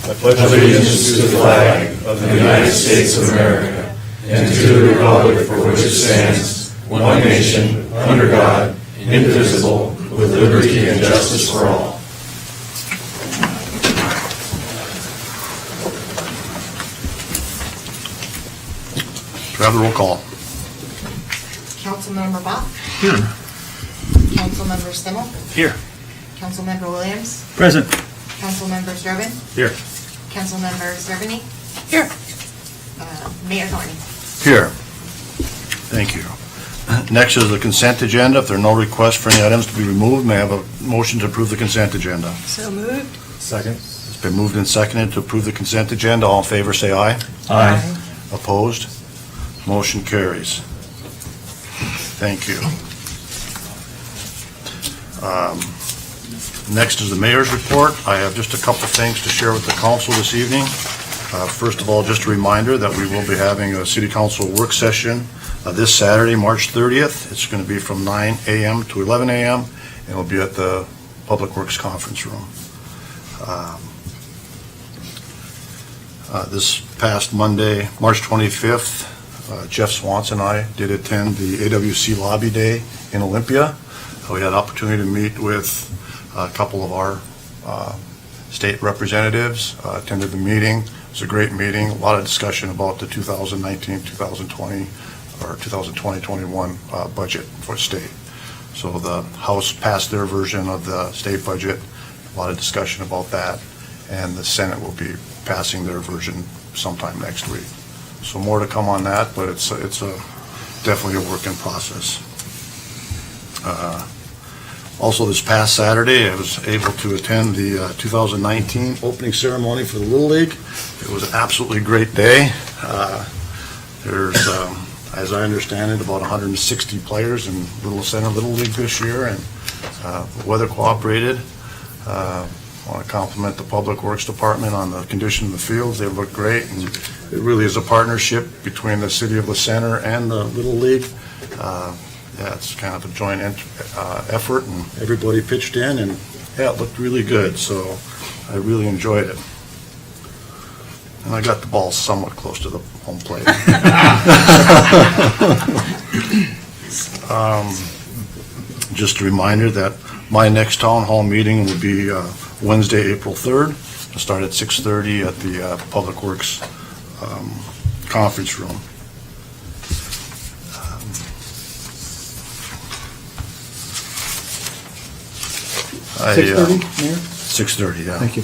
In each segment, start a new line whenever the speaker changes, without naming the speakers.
I pledge allegiance to the flag of the United States of America and to the republic for which it stands, one nation, under God, indivisible, with liberty and justice for all.
Do I have the roll call?
Councilmember Boff.
Here.
Councilmember Stimmel.
Here.
Councilmember Williams.
Present.
Councilmember Strobehn.
Here.
Councilmember Cerveny.
Here.
Mayor Thornton.
Here. Thank you. Next is the consent agenda. If there are no requests for any items to be removed, may I have a motion to approve the consent agenda?
So moved.
Second.
It's been moved and seconded to approve the consent agenda. All in favor, say aye.
Aye.
Opposed? Motion carries. Thank you. Next is the mayor's report. I have just a couple things to share with the council this evening. First of all, just a reminder that we will be having a city council work session this Saturday, March 30th. It's going to be from 9 a.m. to 11 a.m. and it'll be at the Public Works Conference Room. This past Monday, March 25th, Jeff Swanson and I did attend the AWC Lobby Day in Olympia. We had an opportunity to meet with a couple of our state representatives, attended the meeting. It was a great meeting, a lot of discussion about the 2019, 2020, or 2020-21 budget for state. So the House passed their version of the state budget, a lot of discussion about that, and the Senate will be passing their version sometime next week. So more to come on that, but it's definitely a work in process. Also, this past Saturday, I was able to attend the 2019 opening ceremony for the Little League. It was an absolutely great day. There's, as I understand it, about 160 players in Little Center Little League this year, and the weather cooperated. I want to compliment the Public Works Department on the condition of the fields. They look great, and it really is a partnership between the City of the Center and the Little League. Yeah, it's kind of a joint effort, and everybody pitched in, and yeah, it looked really good, so I really enjoyed it. And I got the ball somewhat close to the home plate. Just a reminder that my next town hall meeting will be Wednesday, April 3rd. It'll start at 6:30 at the Public Works conference room.
6:30, Mayor?
6:30, yeah.
Thank you.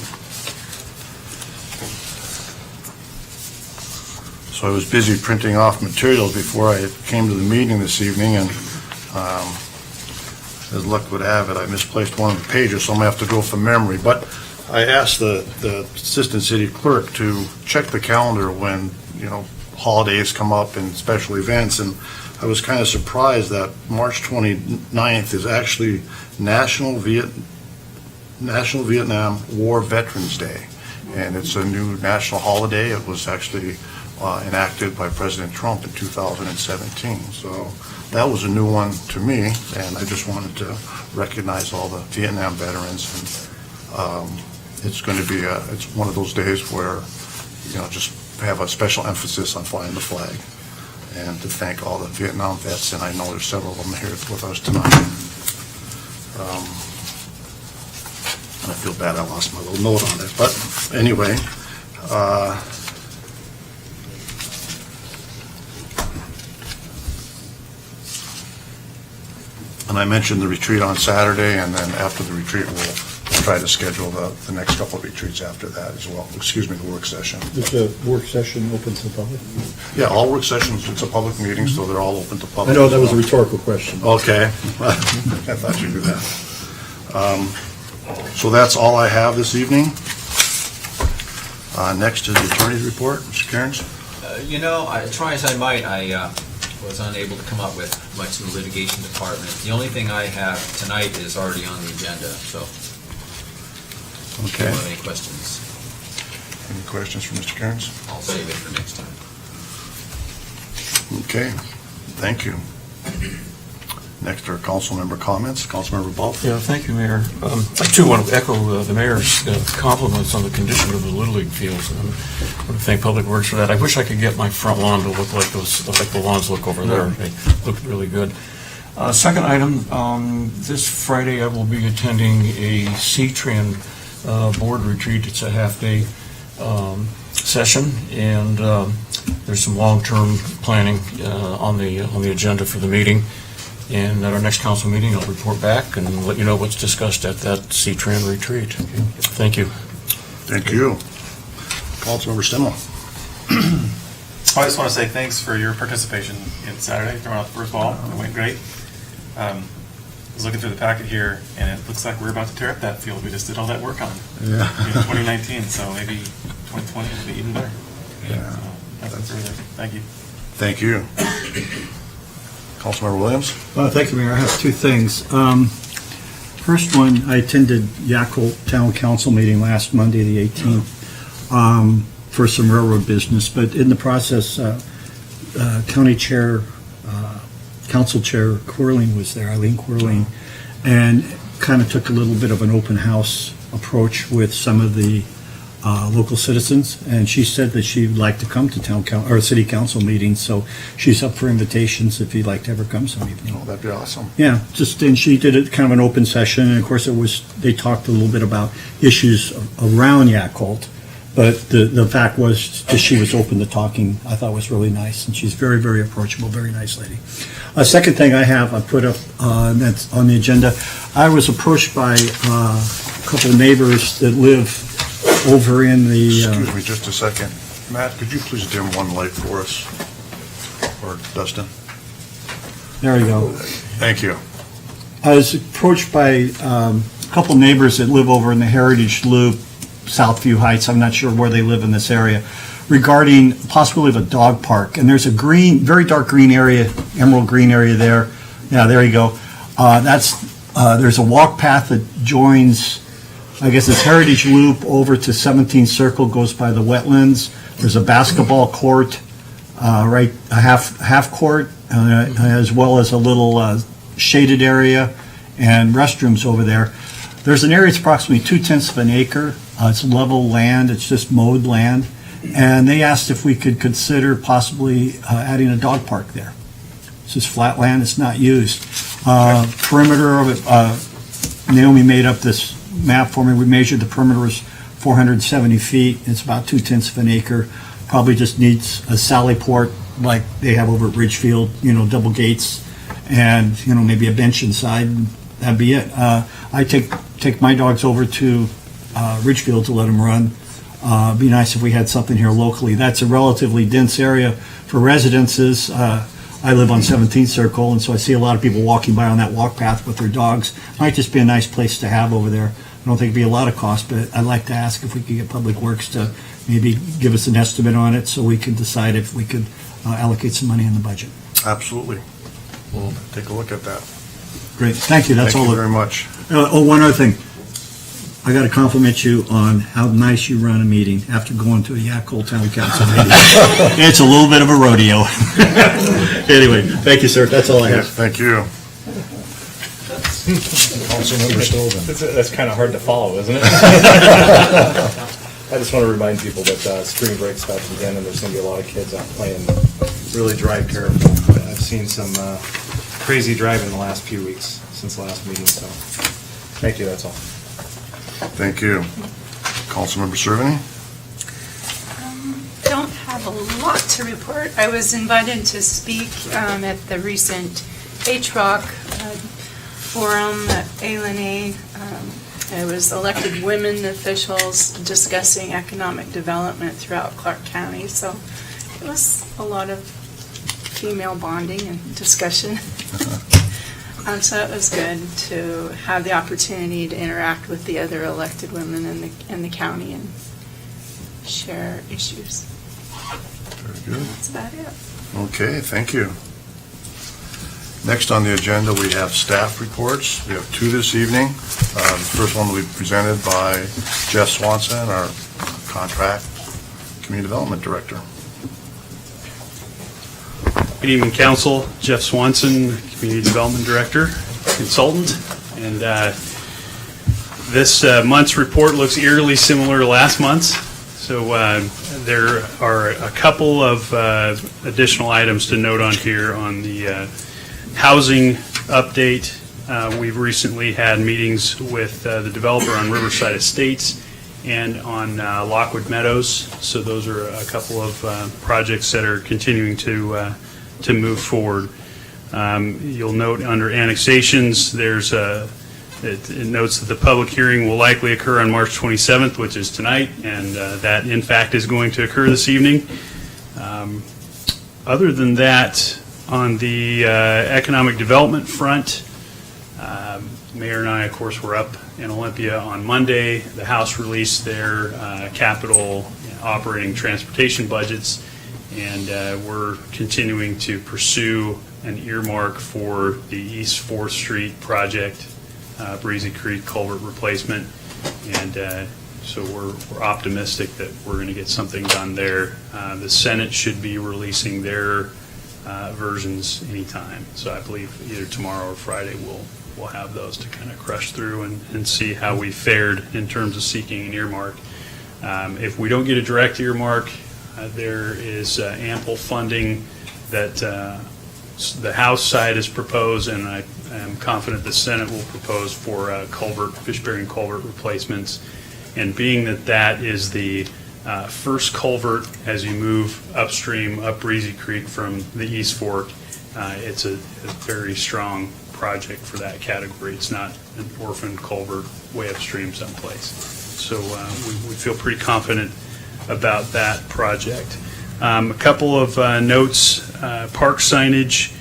So I was busy printing off materials before I came to the meeting this evening, and as luck would have it, I misplaced one of the pages, so I'm going to have to go from memory. But I asked the assistant city clerk to check the calendar when, holidays come up and special events, and I was kind of surprised that March 29th is actually National Vietnam War Veterans Day, and it's a new national holiday. It was actually enacted by President Trump in 2017, so that was a new one to me, and I just wanted to recognize all the Vietnam veterans. And it's going to be it's one of those days where just have a special emphasis on flying the flag and to thank all the Vietnam vets, and I know there's several of them here with us tonight. I feel bad I lost my little note on it, but anyway, and I mentioned the retreat on Saturday, and then after the retreat, we'll try to schedule the next couple of retreats after that as well. Excuse me, the work session.
Is the work session open to the public?
Yeah, all work sessions, it's a public meeting, so they're all open to public.
I know that was a rhetorical question.
Okay. I thought you knew that. So that's all I have this evening. Next is the attorney's report. Mr. Cairns?
Try as I might, I was unable to come up with much in the litigation department. The only thing I have tonight is already on the agenda, so if you
Okay.
have any questions,
Any questions for Mr. Cairns?
I'll save it for next time.
Okay. Thank you. Next are council member comments. Councilmember Boff.
Yeah, thank you, Mayor. I too want to echo the mayor's compliments on the condition of the Little League fields. And I want to thank Public Works for that. I wish I could get my front lawn to look like the lawns look over there. They look really good. Second item, this Friday I will be attending a C-Tran board retreat. It's a half-day session, and there's some long-term planning on the agenda for the meeting. And at our next council meeting, I'll report back and let you know what's discussed at that C-Tran retreat. Thank you.
Thank you. Councilmember Stimmel.
I just want to say thanks for your participation in Saturday, throwing out the first ball. It went great. I was looking through the packet here, and it looks like we're about to tear up that field we just did all that work on in 2019, so maybe 2020 will be even better.
Yeah.
So that's further. Thank you.
Thank you. Councilmember Williams.
Thank you, Mayor. I have two things. First one, I attended Yakult Town Council meeting last Monday, the 18th, for some railroad business, but in the process, County Chair, Council Chair Quirling was there, Eileen Quirling, and kind of took a little bit of an open house approach with some of the local citizens, and she said that she'd like to come to city council meetings, so she's up for invitations if you'd like to ever come some evening.
Oh, that'd be awesome.
Yeah, and she did it kind of an open session, and of course they talked a little bit about issues around Yakult, but the fact was that she was open to talking, I thought was really nice, and she's very, very approachable, very nice lady. Second thing I put up, that's on the agenda, I was approached by a couple of neighbors that live over in the...
Excuse me just a second. Matt, could you please dim one light for us? Or Dustin?
There you go.
Thank you.
I was approached by a couple neighbors that live over in the Heritage Loop, Southview Heights, I'm not sure where they live in this area, regarding the possibility of a dog park. And there's a green, very dark green area, emerald green area there. Yeah, there you go. There's a walk path that joins, I guess it's Heritage Loop over to 17th Circle, goes by the wetlands. There's a basketball court, a half court, as well as a little shaded area and restrooms over there. There's an area that's approximately 2/10 of an acre. It's level land, it's just mowed land. And they asked if we could consider possibly adding a dog park there. It's just flat land, it's not used. Perimeter of it, Naomi made up this map for me. We measured the perimeter was 470 feet. It's about 2/10 of an acre. Probably just needs a sally port like they have over at Ridgefield, double gates, and maybe a bench inside. And that'd be it. I take my dogs over to Ridgefield to let them run. It'd be nice if we had something here locally. That's a relatively dense area for residences. I live on 17th Circle, and so I see a lot of people walking by on that walk path with their dogs. Might just be a nice place to have over there. I don't think it'd be a lot of cost, but I'd like to ask if we could get Public Works to maybe give us an estimate on it so we can decide if we could allocate some money in the budget.
Absolutely. We'll take a look at that.
Great, thank you, that's all.
Thank you very much.
One other thing. I got to compliment you on how nice you run a meeting after going to a Yakult Town Council meeting. It's a little bit of a rodeo. Anyway, thank you, sir. That's all I have.
Thank you. Councilmember Strobehn.
That's kind of hard to follow, isn't it? I just want to remind people that spring break's about to begin, and there's going to be a lot of kids out playing. Really drive careful. I've seen some crazy driving the last few weeks since the last meeting, so thank you, that's all.
Thank you. Councilmember Cerveny?
Don't have a lot to report. I was invited to speak at the recent HROC forum at ALNA. It was elected women officials discussing economic development throughout Clark County. So it was a lot of female bonding and discussion. So it was good to have the opportunity to interact with the other elected women in the county and share issues.
Very good.
That's about it.
Okay, thank you. Next on the agenda, we have staff reports. We have two this evening. The first one will be presented by Jeff Swanson, our Contract Community Development Director.
Good evening, Council. Jeff Swanson, Community Development Director, Consultant. And this month's report looks eerily similar to last month's. So there are a couple of additional items to note on here on the housing update. We've recently had meetings with the developer on Riverside Estates and on Lockwood Meadows. So those are a couple of projects that are continuing to move forward. You'll note under annexations, there's it notes that the public hearing will likely occur on March 27th, which is tonight, and that in fact is going to occur this evening. Other than that, on the economic development front, Mayor and I, of course, were up in Olympia on Monday. The House released their capital operating transportation budgets, and we're continuing to pursue an earmark for the East 4th Street project, Breezy Creek culvert replacement, and so we're optimistic that we're going to get something done there. The Senate should be releasing their versions anytime, so I believe either tomorrow or Friday we'll have those to kind of crush through and see how we fared in terms of seeking an earmark. If we don't get a direct earmark, there is ample funding that the House side has proposed, and I am confident the Senate will propose for fish-bearing culvert replacements. And being that that is the first culvert as you move upstream, up Breezy Creek from the East Fork, it's a very strong project for that category. It's not an orphan culvert way upstream someplace. So we feel pretty confident about that project. A couple of notes, park signage.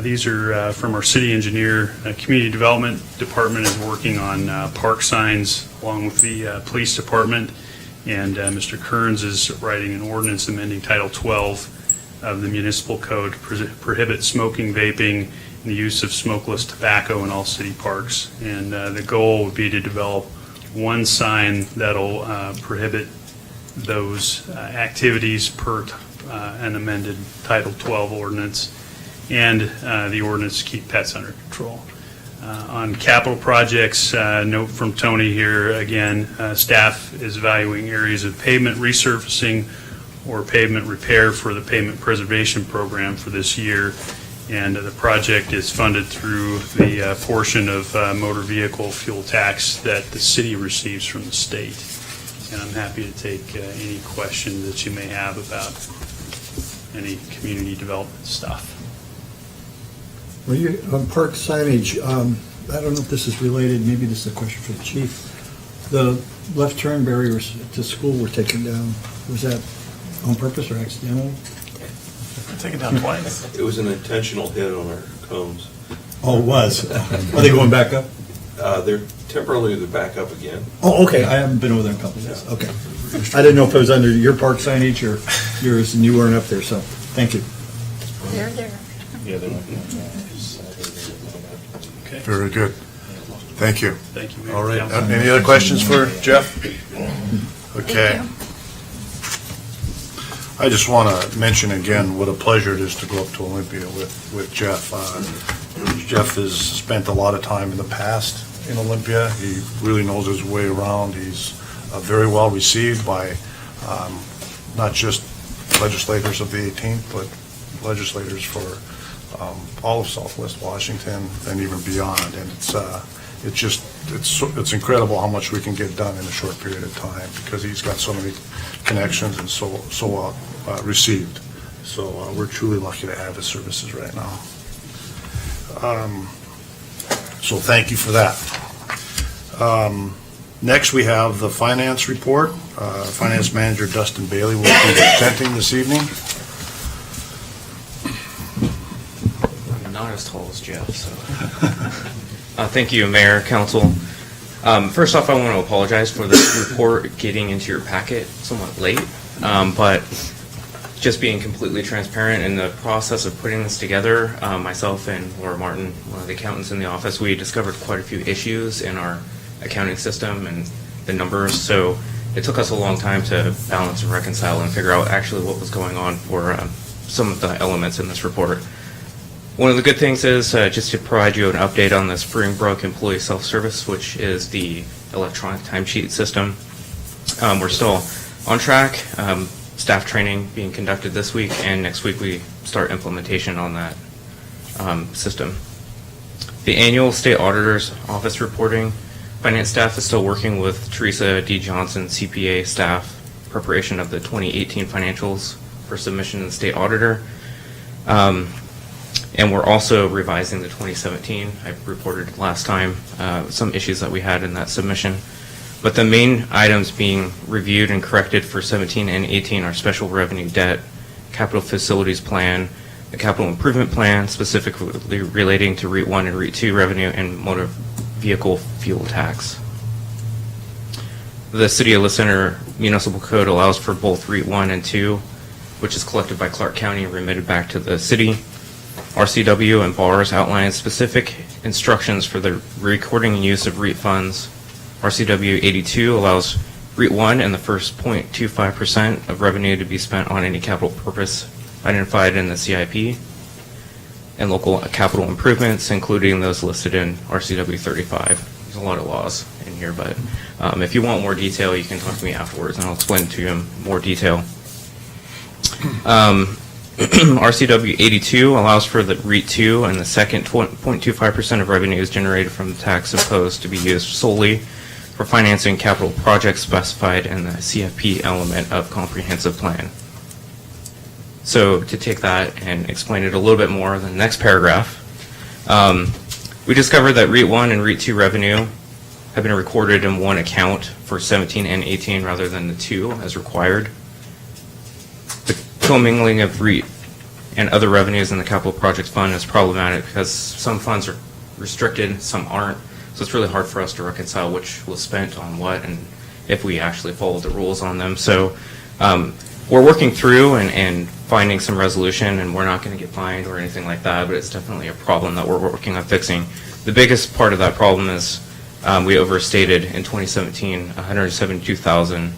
These are from our city engineer. Community Development Department is working on park signs along with the police department, and Mr. Kearns is writing an ordinance amending Title 12 of the municipal code to prohibit smoking, vaping, and the use of smokeless tobacco in all city parks. And the goal would be to develop one sign that'll prohibit those activities per an amended Title 12 ordinance, and the ordinance to keep pets under control. On capital projects, note from Tony here again, staff is evaluating areas of pavement resurfacing or pavement repair for the pavement preservation program for this year, and the project is funded through the portion of motor vehicle fuel tax that the city receives from the state. And I'm happy to take any questions that you may have about any community development stuff.
Well, you, on park signage, I don't know if this is related, maybe this is a question for the chief. The left turn barriers to school were taken down. Was that on purpose or accidental?
Take it down twice.
It was an intentional hit on our cones.
Oh, it was. Are they going back up?
They're back up again.
Oh, okay, I haven't been over there in a couple of days. Okay. I didn't know if it was under your park signage or yours, and you weren't up there, so, thank you.
They're there.
Yeah, they're not.
Okay.
Very good. Thank you.
Thank you, Mayor.
All right.
Council.
Any other questions for Jeff? Okay.
Thank
I just want to mention again what a pleasure it is to go up to Olympia with Jeff. Jeff has spent a lot of time in the past in Olympia. He really knows his way around. He's very well received by not just legislators of the 18th, but legislators for all of Southwest Washington and even beyond. And it's incredible how much we can get done in a short period of time because he's got so many connections and so well received. So we're truly lucky to have his services right now. So thank you for that. Next, we have the finance report. Finance Manager Dustin Bailey will be presenting this evening.
I'm not as tall as Jeff, so. Thank you, Mayor, Council. First off, I want to apologize for this report getting into your packet somewhat late, but just being completely transparent in the process of putting this together, myself and Laura Martin, one of the accountants in the office, we discovered quite a few issues in our accounting system and the numbers, so it took us a long time to balance and reconcile and figure out actually what was going on for some of the elements in this report. One of the good things is just to provide you an update on the Springbrook Employee Self-Service, which is the electronic timesheet system. We're still on track. Staff training being conducted this week, and next week we start implementation on that system. The annual State Auditor's Office reporting, finance staff is still working with Teresa D. Johnson, CPA staff, preparation of the 2018 financials for submission to the State Auditor. And we're also revising the 2017. I reported last time some issues that we had in that submission. But the main items being reviewed and corrected for 17 and 18 are special revenue debt, capital facilities plan, the capital improvement plan, specifically relating to REIT 1 and REIT 2 revenue, and motor vehicle fuel tax. The City of Leseberg Municipal Code allows for both REIT 1 and 2, which is collected by Clark County and remitted back to the city. RCW and BARS outline specific instructions for the recording and use of REIT funds. RCW 82 allows REIT 1 and the first 0.25% of revenue to be spent on any capital purpose identified in the CIP, and local capital improvements, including those listed in RCW 35. There's a lot of laws in here, but if you want more detail, you can talk to me afterwards, and I'll explain to you in more detail. RCW 82 allows for the REIT 2 and the second 0.25% of revenues generated from the tax imposed to be used solely for financing capital projects specified in the CFP element of comprehensive plan. So to take that and explain it a little bit more, the next paragraph, we discovered that REIT 1 and REIT 2 revenue have been recorded in one account for 17 and 18 rather than the two as required. The commingling of REIT and other revenues in the capital projects fund is problematic because some funds are restricted, some aren't. So it's really hard for us to reconcile which was spent on what and if we actually follow the rules on them. So we're working through and finding some resolution, and we're not going to get fined or anything like that, but it's definitely a problem that we're working on fixing. The biggest part of that problem is we overstated in 2017 $172,000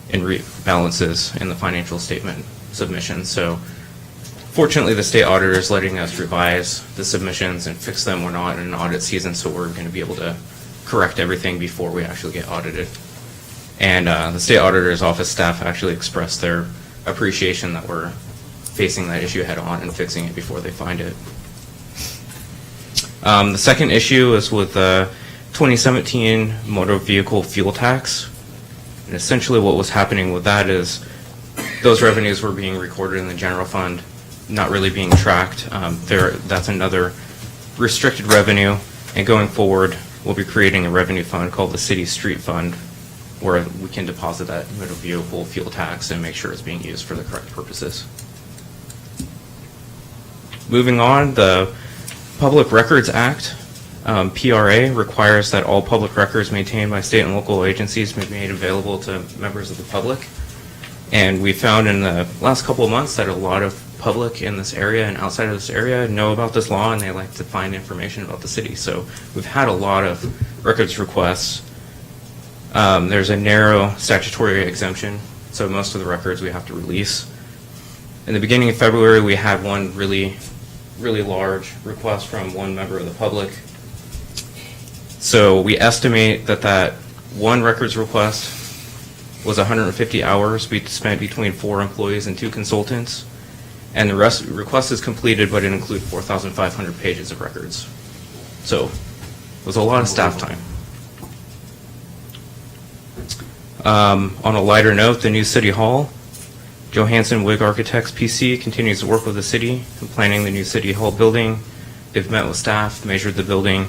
in REIT balances in the financial statement submission. So fortunately, the state auditor is letting us revise the submissions and fix them. We're not in an audit season, so we're going to be able to correct everything before we actually get audited. And the state auditor's office staff actually expressed their appreciation that we're facing that issue head on and fixing it before they find it. The second issue is with the 2017 motor vehicle fuel tax. And essentially what was happening with that is those revenues were being recorded in the general fund, not really being tracked. That's another restricted revenue, and going forward, we'll be creating a revenue fund called the City Street Fund, where we can deposit that motor vehicle fuel tax and make sure it's being used for the correct purposes. Moving on, the Public Records Act, PRA, requires that all public records maintained by state and local agencies be made available to members of the public. And we found in the last couple of months that a lot of public in this area and outside of this area know about this law, and they like to find information about the city. So we've had a lot of records requests. There's a narrow statutory exemption, so most of the records we have to release. In the beginning of February, we had one really large request from one member of the public. So we estimate that one records request was 150 hours we spent between 4 employees and 2 consultants. And the request is completed, but it includes 4,500 pages of records. So it was a lot of staff time. On a lighter note, the new City Hall, Johansson Wig Architects PC continues to work with the city in planning the new City Hall building. They've met with staff, measured the building,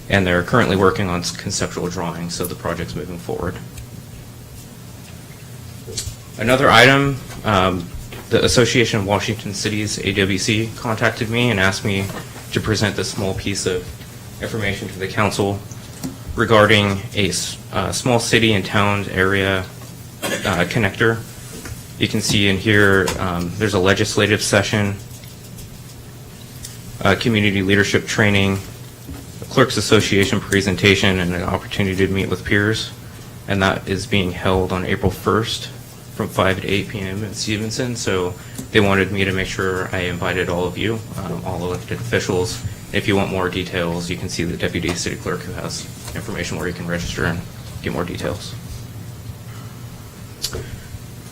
and they're currently working on conceptual drawings, so the project's moving forward. Another item, the Association of Washington Cities, AWC, contacted me and asked me to present this small piece of information to the council regarding a small city and town area connector. You can see in here there's a legislative session, community leadership training, a clerks association presentation, and an opportunity to meet with peers. And that is being held on April 1st from 5 to 8 p.m. in Stevenson. So they wanted me to make sure I invited all of you, all elected officials. If you want more details, you can see the deputy city clerk who has information where you can register and get more details.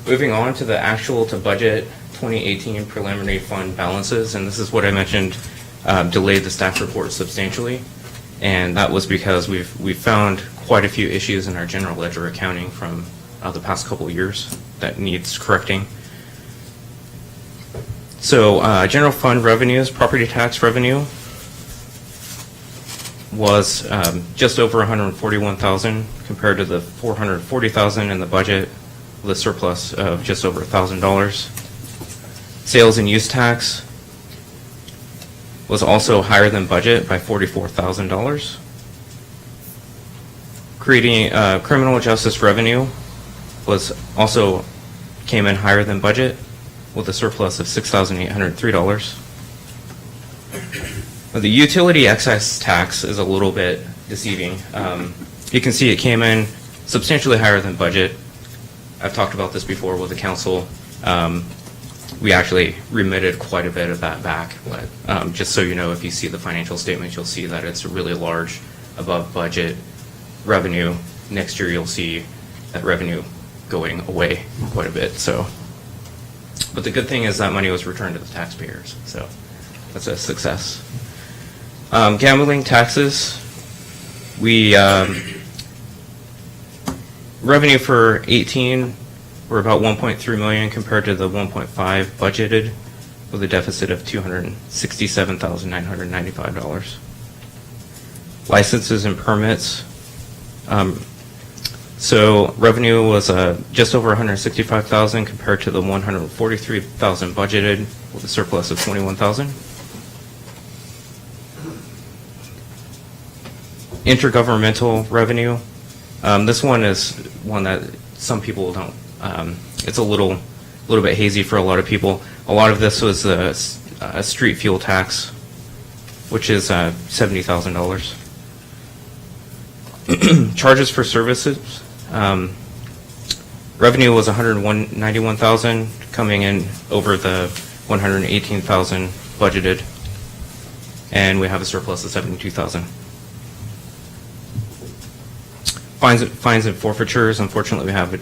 Moving on to the actual to budget 2018 preliminary fund balances, and this is what I mentioned delayed the staff report substantially, and that was because we've found quite a few issues in our general ledger accounting from the past couple of years that needs correcting. So general fund revenues, property tax revenue was just over 141,000 compared to the 440,000 in the budget, with a surplus of just over $1,000. Sales and use tax was also higher than budget by $44,000. Creating criminal justice revenue was also came in higher than budget with a surplus of $6,803. The utility excise tax is a little bit deceiving. You can see it came in substantially higher than budget. I've talked about this before with the council. We actually remitted quite a bit of that back. Just so you know, if you see the financial statements, you'll see that it's a really large above budget revenue. Next year, you'll see that revenue going away quite a bit. So, but the good thing is that money was returned to the taxpayers. So that's a success. Gambling taxes, we revenue for 18 were about 1.3 million compared to the 1.5 budgeted, with a deficit of $267,995. Licenses and permits. So revenue was just over 165,000 compared to the 143,000 budgeted, with a surplus of 21,000. Intergovernmental revenue. This one is one that some people don't. It's a little bit hazy for a lot of people. A lot of this was a street fuel tax, which is $70,000. Charges for services. Revenue was 191,000, coming in over the 118,000 budgeted, and we have a surplus of 72,000. Fines and forfeitures, unfortunately, we have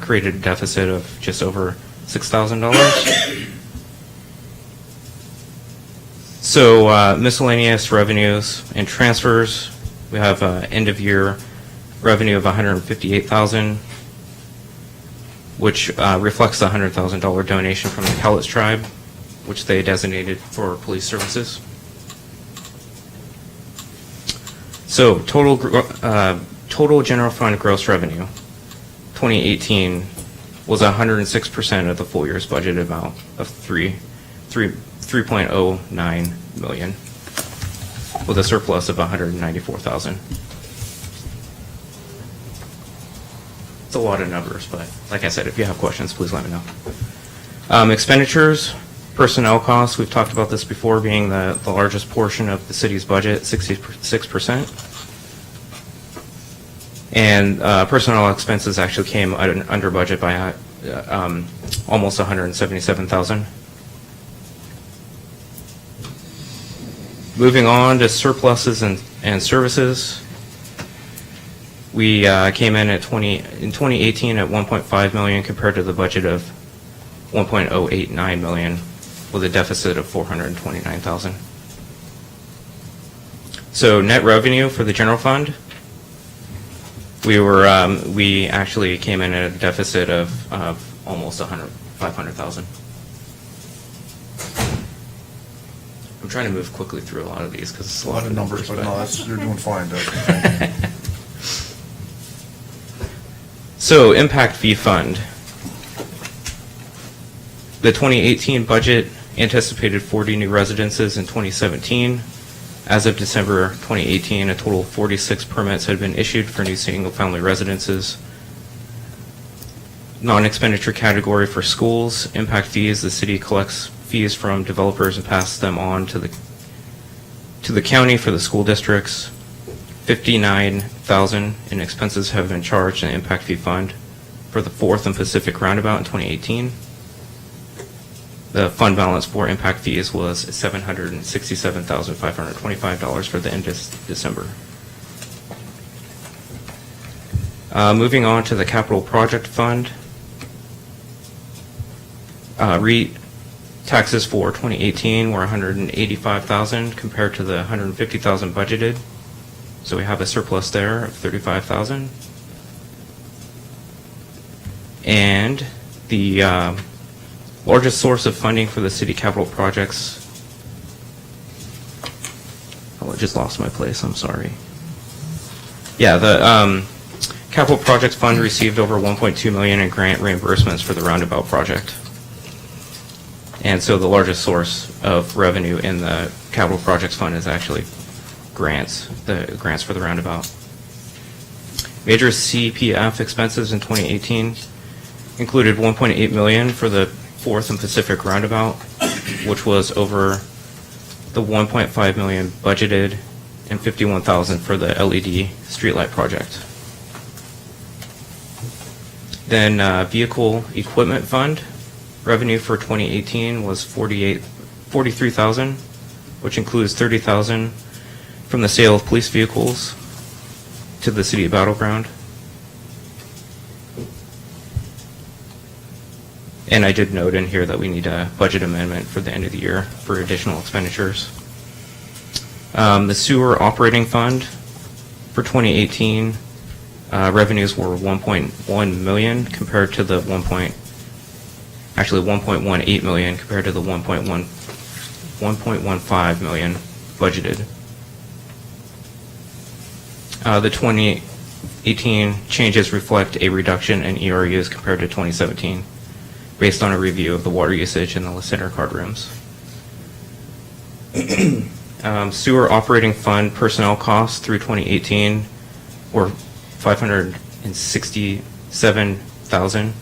created a deficit of just over $6,000. So miscellaneous revenues and transfers, we have end of year revenue of $158,000, which reflects the $100,000 donation from the Cowlitz tribe, which they designated for police services. So total general fund gross revenue, 2018, was 106% of the full year's budget amount of 3.09 million, with a surplus of 194,000. It's a lot of numbers, but like I said, if you have questions, please let me know. Expenditures, personnel costs, we've talked about this before, being the largest portion of the city's budget, 66%. And personnel expenses actually came under budget by almost 177,000. Moving on to surpluses and services, we came in at 2018 at 1.5 million compared to the budget of 1.089 million, with a deficit of 429,000. So net revenue for the general fund, we actually came in at a deficit of almost 500,000. I'm trying to move quickly through a lot of these because it's
A lot of numbers, but no, you're doing fine, Doug.
So impact fee fund. The 2018 budget anticipated 40 new residences in 2017. As of December 2018, a total of 46 permits had been issued for new single-family residences. Non-expenditure category for schools, impact fees, the city collects fees from developers and passes them on to the county for the school districts. 59,000 in expenses have been charged in the impact fee fund for the 4th and Pacific roundabout in 2018. The fund balance for impact fees was $767,525 for the end of December. Moving on to the capital project fund. REIT taxes for 2018 were $185,000 compared to the $150,000 budgeted. So we have a surplus there of $35,000. And the largest source of funding for the city capital projects. Oh, I just lost my place. I'm sorry. Yeah, the capital projects fund received over $1.2 million in grant reimbursements for the roundabout project. And so the largest source of revenue in the capital projects fund is actually grants, the grants for the roundabout. Major CPF expenses in 2018 included $1.8 million for the 4th and Pacific roundabout, which was over the $1.5 million budgeted, and $51,000 for the LED streetlight project. Then vehicle equipment fund revenue for 2018 was $43,000, which includes $30,000 from the sale of police vehicles to the city of Battleground. And I did note in here that we need a budget amendment for the end of the year for additional expenditures. The sewer operating fund for 2018, revenues were $1.1 million compared to the $1.18 million compared to the $1.15 million budgeted. The 2018 changes reflect a reduction in ERUs compared to 2017, based on a review of the water usage in the Leseberg card rooms. Sewer operating fund personnel costs through 2018 were $567,000,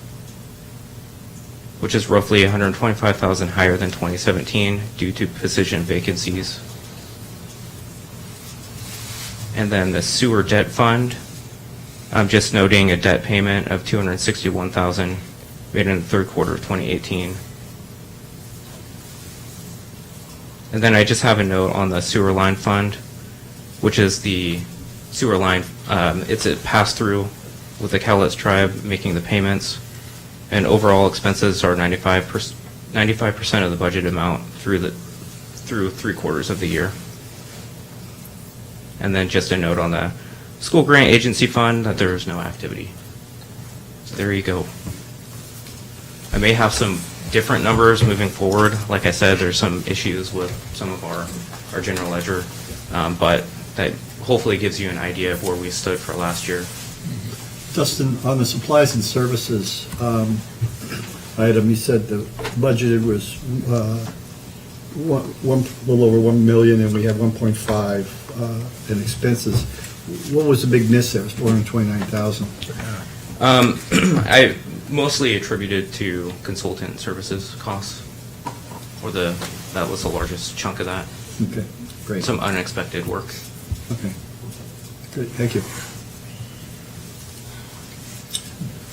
which is roughly $125,000 higher than 2017 due to position vacancies. And then the sewer debt fund, I'm just noting a debt payment of $261,000 made in the third quarter of 2018. And then I just have a note on the sewer line fund, which is the sewer line. It's a pass-through with the Cowlitz tribe making the payments, and overall expenses are 95% of the budget amount through 3 quarters of the year. And then just a note on the school grant agency fund that there is no activity. So there you go. I may have some different numbers moving forward. Like I said, there's some issues with some of our general ledger, but that hopefully gives you an idea of where we stood for last year.
Dustin, on the supplies and services item, you said the budgeted was a little over 1 million, and we had 1.5 in expenses. What was the big miss there? It was 429,000.
I mostly attributed to consultant services costs, or that was the largest chunk of that.
Okay, great.
Some unexpected work.
Okay, good, thank you.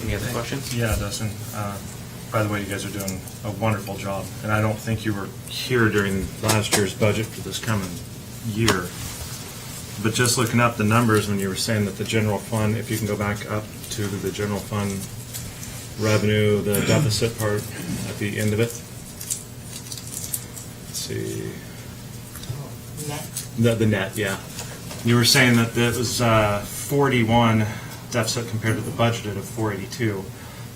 Any other questions?
Yeah, Dustin. By the way, you guys are doing a wonderful job, and I don't think you were here during last year's budget for this coming year. But just looking up the numbers when you were saying that the general fund, if you can go back up to the general fund revenue, the deficit part at the end of it. Let's see.
Net.
The net, yeah. You were saying that it was 41 deficit compared to the budgeted of 482.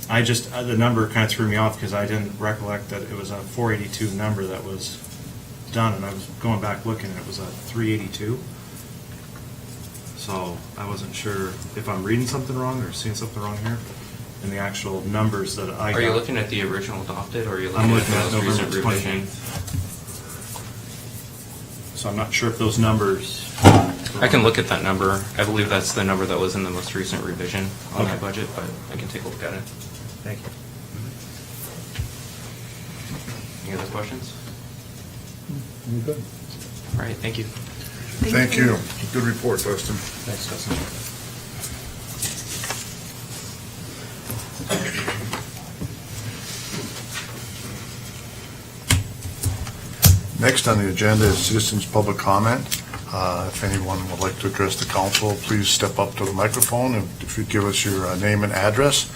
The number kind of threw me off because I didn't recollect that it was a 482 number that was done, and I was going back looking and it was a 382. So I wasn't sure if I'm reading something wrong or seeing something wrong here in the actual numbers that I got.
Are you looking at the original adopted, or are you looking
I'm
at
looking
the
at
most
November
recent revision?
28th. So I'm not sure if those numbers.
I can look at that number. I believe that's the number that was in the most recent revision on that budget, but I can take a look at it.
Thank you.
Any other questions?
You're good.
All right, thank you.
Thank you. Good report, Dustin.
Thanks, Dustin.
Next on the agenda is citizens' public comment. If anyone would like to address the council, please step up to the microphone, and if you'd give us your name and address,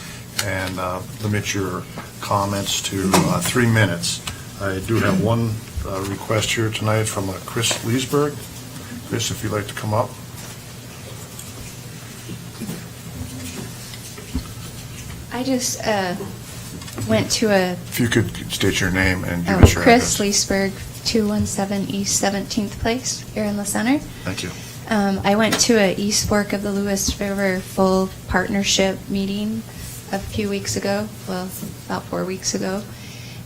and limit your comments to 3 minutes. I do have one request here tonight from Kris Leseberg. Kris, if you'd like to come up.
I just went to a
If you could state your name and give us your
Kris
address.
Leseberg, 217 East 17th Place here in the center.
Thank you.
I went to a East Fork of the Lewis River full partnership meeting a few weeks ago, well, about 4 weeks ago.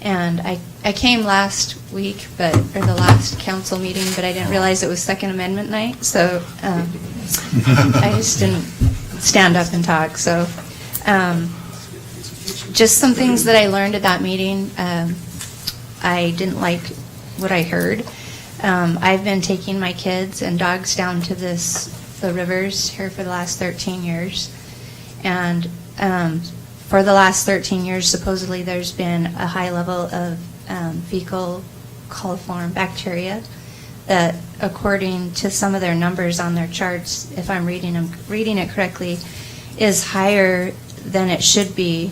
And I came last week, or the last council meeting, but I didn't realize it was Second Amendment night, so I just didn't stand up and talk. So just some things that I learned at that meeting. I didn't like what I heard. I've been taking my kids and dogs down to the rivers here for the last 13 years. And for the last 13 years, supposedly there's been a high level of fecal coliform bacteria that, according to some of their numbers on their charts, if I'm reading it correctly, is higher than it should be,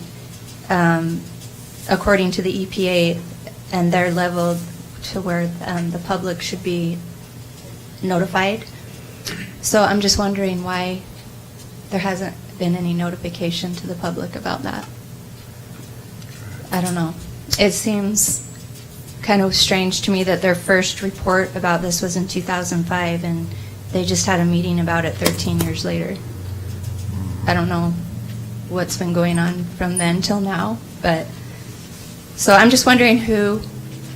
according to the EPA, and they're leveled to where the public should be notified. So I'm just wondering why there hasn't been any notification to the public about that. I don't know. It seems kind of strange to me that their first report about this was in 2005, and they just had a meeting about it 13 years later. I don't know what's been going on from then till now, but so I'm just wondering who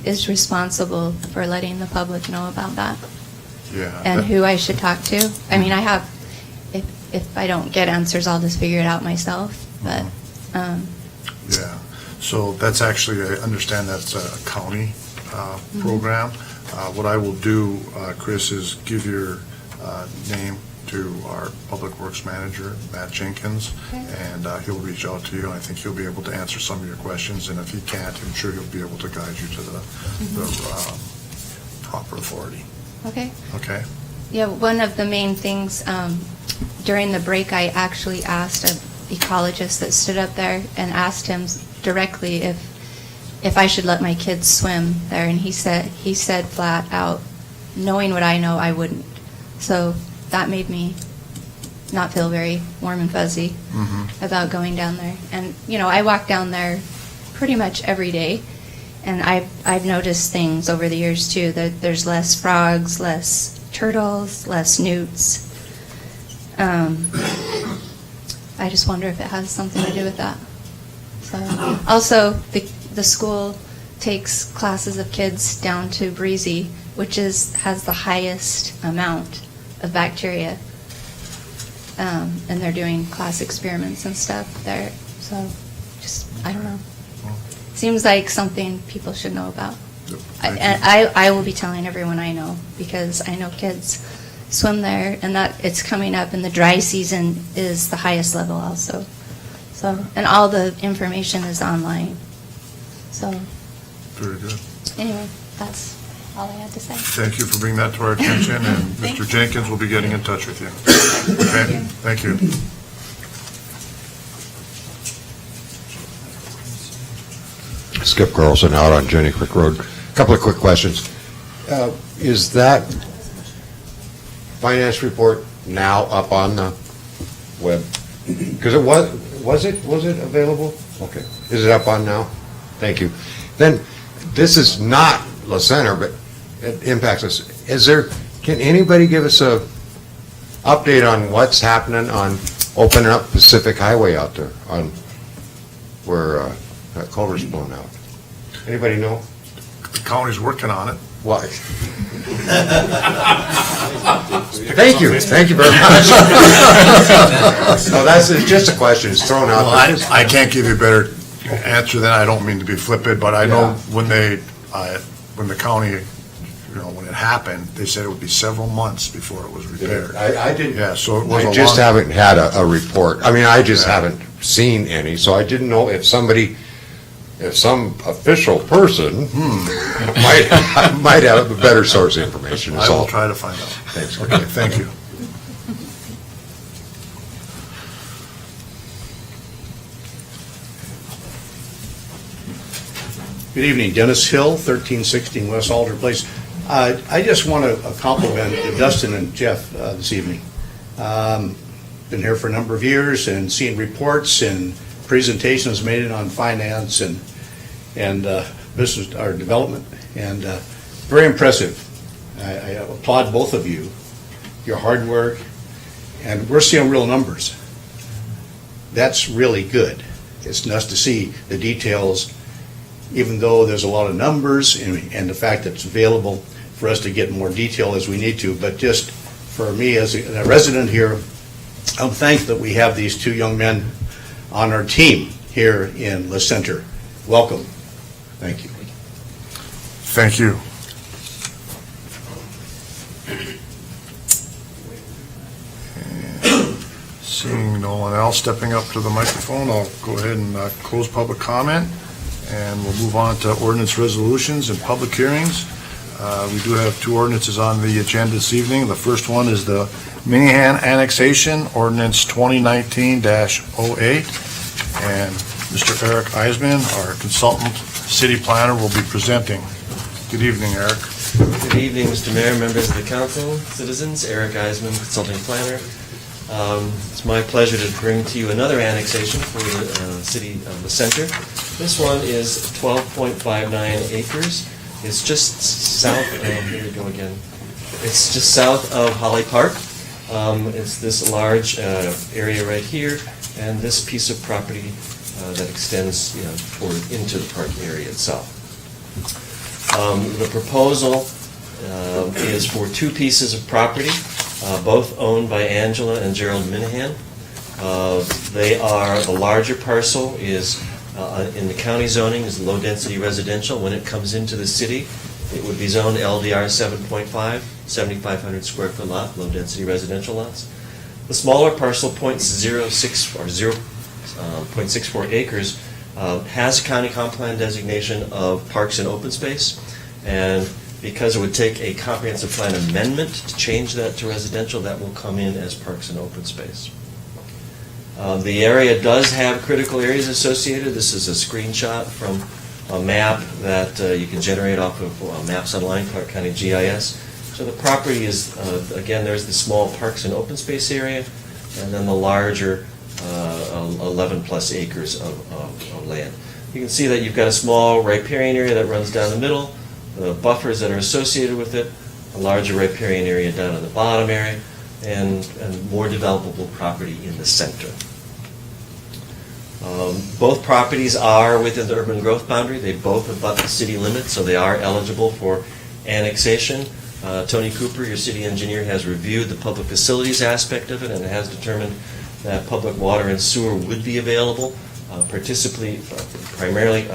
is responsible for letting the public know about that,
Yeah.
and who I should talk to. I mean, I have, if I don't get answers, I'll just figure it out myself, but,
Yeah, so that's actually, I understand that's a county program. What I will do, Kris, is give your name to our Public Works Manager, Matt Jenkins,
Okay.
and he'll reach out to you, and I think he'll be able to answer some of your questions, and if he can't, I'm sure he'll be able to guide you to the proper authority.
okay.
Okay?
Yeah, one of the main things, during the break, I actually asked an ecologist that stood up there and asked him directly if I should let my kids swim there, and he said flat out, knowing what I know, I wouldn't. So that made me not feel very warm and fuzzy about going down there. And, I walk down there pretty much every day, and I've noticed things over the years, too, that there's less frogs, less turtles, less newts. I just wonder if it has something to do with that. So, also, the school takes classes of kids down to Breezy, which has the highest amount of bacteria, and they're doing class experiments and stuff there. So, I don't know. Seems like something people should know about. I will be telling everyone I know, because I know kids swim there, and that it's coming up, and the dry season is the highest level also. So, and all the information is online. So,
Very good.
anyway, that's all I had to say.
Thank you for bringing that to our attention, and Mr. Jenkins will be getting in touch with you. Okay? Thank you.
Skip Carlson out on Jenny Creek Road. Couple of quick questions. Is that finance report now up on the web? Because it was it available? Okay. Is it up on now? Thank you. Then, this is not La Center, but it impacts us. Can anybody give us a update on what's happening on opening up Pacific Highway out there on where that culvert's blown out? Anybody know?
The county's working on it.
Why? Thank you very much. No, it's just a question, it's thrown out
Well,
there.
I can't give you a better answer than, I don't mean to be flippant, but I know when the county, when it happened, they said it would be several months before it was repaired.
I didn't.
Yeah, so it was
I
a
just
long-
haven't had a report. I mean, I just
Yeah.
haven't seen any, so I didn't know if somebody, if some official person might have a better source of information, is
I will
all.
try to find out.
Thanks.
Okay, thank you.
Good evening, Dennis Hill, 1316 West Alder Place. I just want to compliment Dustin and Jeff this evening. Been here for a number of years and seen reports and presentations made on finance and business or development, and very impressive. I applaud both of you, your hard work, and we're seeing real numbers. That's really good. It's nice to see the details, even though there's a lot of numbers and the fact that it's available for us to get more detail as we need to. But just for me as a resident here, I'm thankful that we have these two young men on our team here in Le Center. Welcome. Thank you.
Thank you. And seeing no one else stepping up to the microphone, I'll go ahead and close public comment, and we'll move on to ordinance resolutions and public hearings. We do have two ordinances on the agenda this evening. The first one is the Minihan annexation, ordinance 2019-08, and Mr. Eric Eisman, our consultant city planner, will be presenting. Good evening, Eric.
Good evening, Mr. Mayor, members of the council, citizens. Eric Eisman, consulting planner. It's my pleasure to bring to you another annexation for the city of the center. This one is 12.59 acres. It's just south of, here we go again. It's just south of Holly Park. It's this large area right here, and this piece of property that extends into the park area itself. The proposal is for two pieces of property, both owned by Angela and Gerald Minahan. They are, the larger parcel is in the county zoning is low-density residential. When it comes into the city, it would be zoned LDR 7.5, 7,500 square foot lot, low-density residential lots. The smaller parcel, 0.64 acres, has a county comp plan designation of parks and open space, and because it would take a comprehensive plan amendment to change that to residential, that will come in as parks and open space. The area does have critical areas associated. This is a screenshot from a map that you can generate off of Maps Online, Clark County GIS. So the property is, again, there's the small parks and open space area, and then the larger 11 plus acres of land. You can see that you've got a small riparian area that runs down the middle, the buffers that are associated with it, a larger riparian area down in the bottom area, and more developable property in the center. Both properties are within the urban growth boundary. They both abut the city limits, so they are eligible for annexation. Tony Cooper, your city engineer, has reviewed the public facilities aspect of it and has determined that public water and sewer would be available, primarily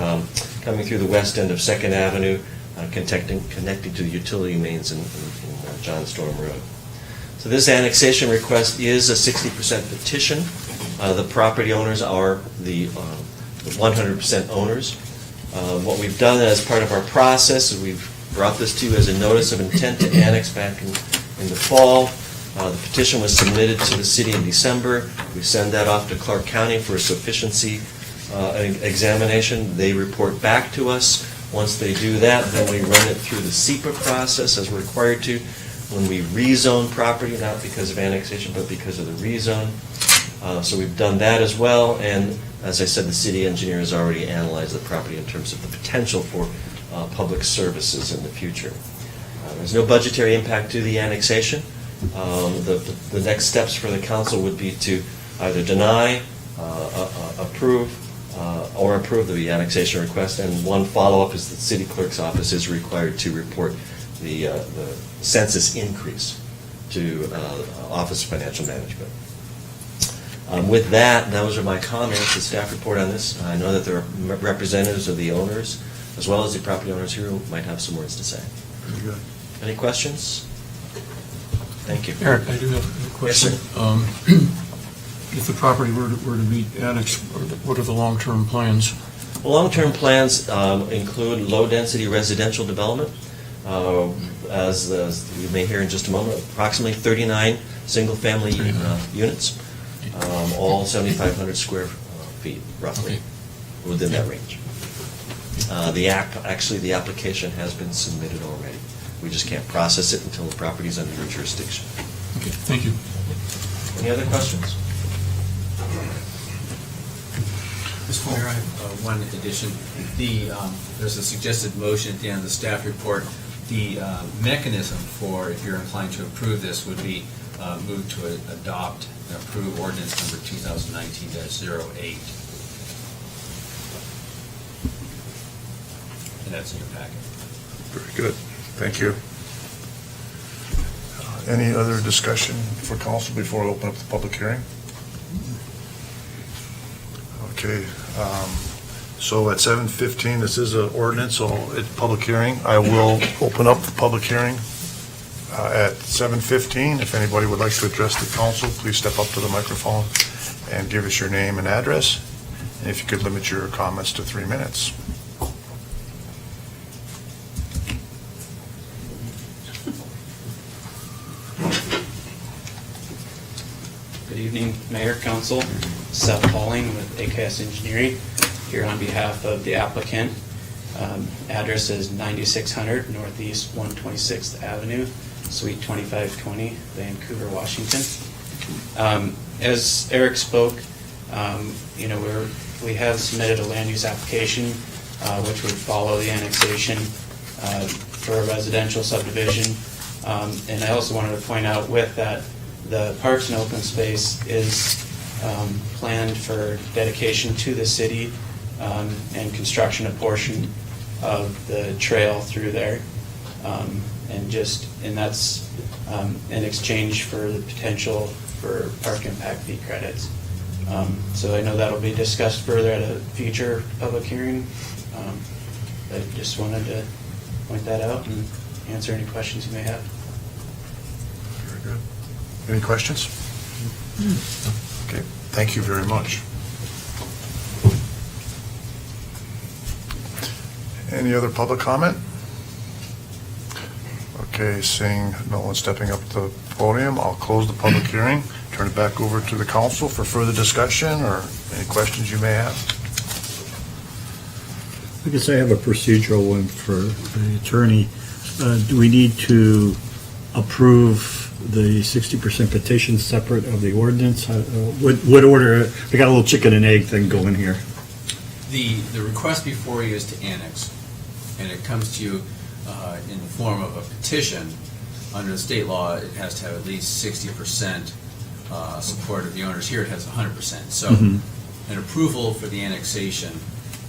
coming through the west end of 2nd Avenue, connecting to the utility mains in John Storm Road. So this annexation request is a 60% petition. The property owners are the 100% owners. What we've done as part of our process is we've brought this to you as a notice of intent to annex back in the fall. The petition was submitted to the city in December. We send that off to Clark County for a sufficiency examination. They report back to us. Once they do that, then we run it through the SEPA process as we're required to. When we rezone property, not because of annexation, but because of the rezone. So we've done that as well, and as I said, the city engineer has already analyzed the property in terms of the potential for public services in the future. There's no budgetary impact to the annexation. The next steps for the council would be to either deny, approve, or approve the annexation request, and one follow-up is the city clerk's office is required to report the census increase to Office of Financial Management. With that, those are my comments, the staff report on this. I know that there are representatives of the owners, as well as the property owners here, who might have some words to say.
Very good.
Any questions? Thank you.
Eric, I do have a question.
Yes,
If the property were to be annexed, what are the long-term plans?
Long-term plans include low-density residential development. As you may hear in just a moment, approximately 39 single-family units, all 7,500 square feet, roughly, within that range. Actually, the application has been submitted already. We just can't process it until the property is under your jurisdiction.
Okay, thank you.
Any other questions?
Mr. Mayor, I have one addition. There's a suggested motion at the end of the staff report. The mechanism for, if you're inclined to approve this, would be moved to adopt and approve ordinance number 2019-08. And that's in your packet.
Very good. Thank you. Any other discussion for council before I open up the public hearing? Okay, so at 7:15, this is an ordinance, so it's public hearing. I will open up the public hearing at 7:15. If anybody would like to address the council, please step up to the microphone and give us your name and address. And if you could limit your comments to 3 minutes.
Good evening, Mayor, Council. Seth Pauling with AKS Engineering, here on behalf of the applicant. Address is 9600 Northeast 126th Avenue, Suite 2520, Vancouver, Washington. As Eric spoke, we have submitted a land use application which would follow the annexation for a residential subdivision. And I also wanted to point out with that, the Parks and Open Space is planned for dedication to the city and construction a portion of the trail through there. And that's in exchange for the potential for park impact fee credits. So I know that'll be discussed further at a future public hearing. I just wanted to point that out and answer any questions you may have.
Very good. Any questions? Okay, thank you very much. Any other public comment? Okay, seeing no one stepping up to the podium, I'll close the public hearing, turn it back over to the council for further discussion or any questions you may have.
I guess I have a procedural one for the attorney. Do we need to approve the 60% petition separate of the ordinance? What order? We got a little chicken and egg thing going here.
The request before you is to annex, and it comes to you in the form of a petition. Under the state law, it has to have at least 60% support of the owners. Here it has 100%. So an approval for the annexation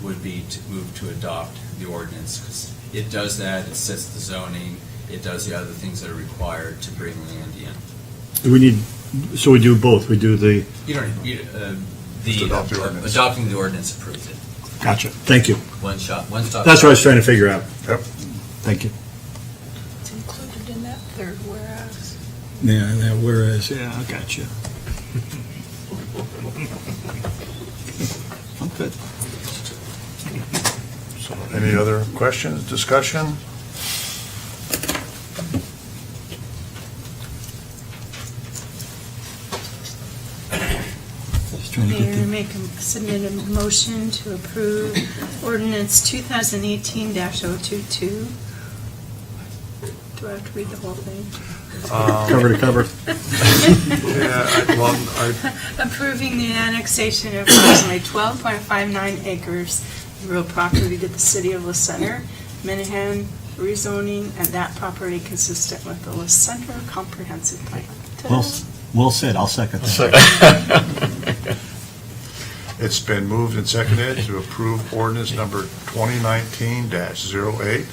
would be to move to adopt the ordinance, because it does that, it sets the zoning, it does the other things that are required to bring land in.
Do we need, so we do both, we do the...
You don't,
adopt the ordinance.
Adopting the ordinance approves it.
Gotcha, thank you.
One shot, one stop.
That's what I was trying to figure out.
Yep.
Thank you.
It's included in that third whereas.
Yeah, that whereas, yeah, I got you. I'm good.
So any other questions, discussion?
Just trying to get
Mayor,
the...
submit a motion to approve ordinance 2018-022. Do I have to read the whole thing?
Cover to cover.
Approving the annexation of approximately 12.59 acres of real property to the city of LaCenter, Minahan, rezoning, and that property consistent with the LaCenter Comprehensive Plan.
Well said, I'll second that.
It's been moved and seconded to approve ordinance number 2019-08,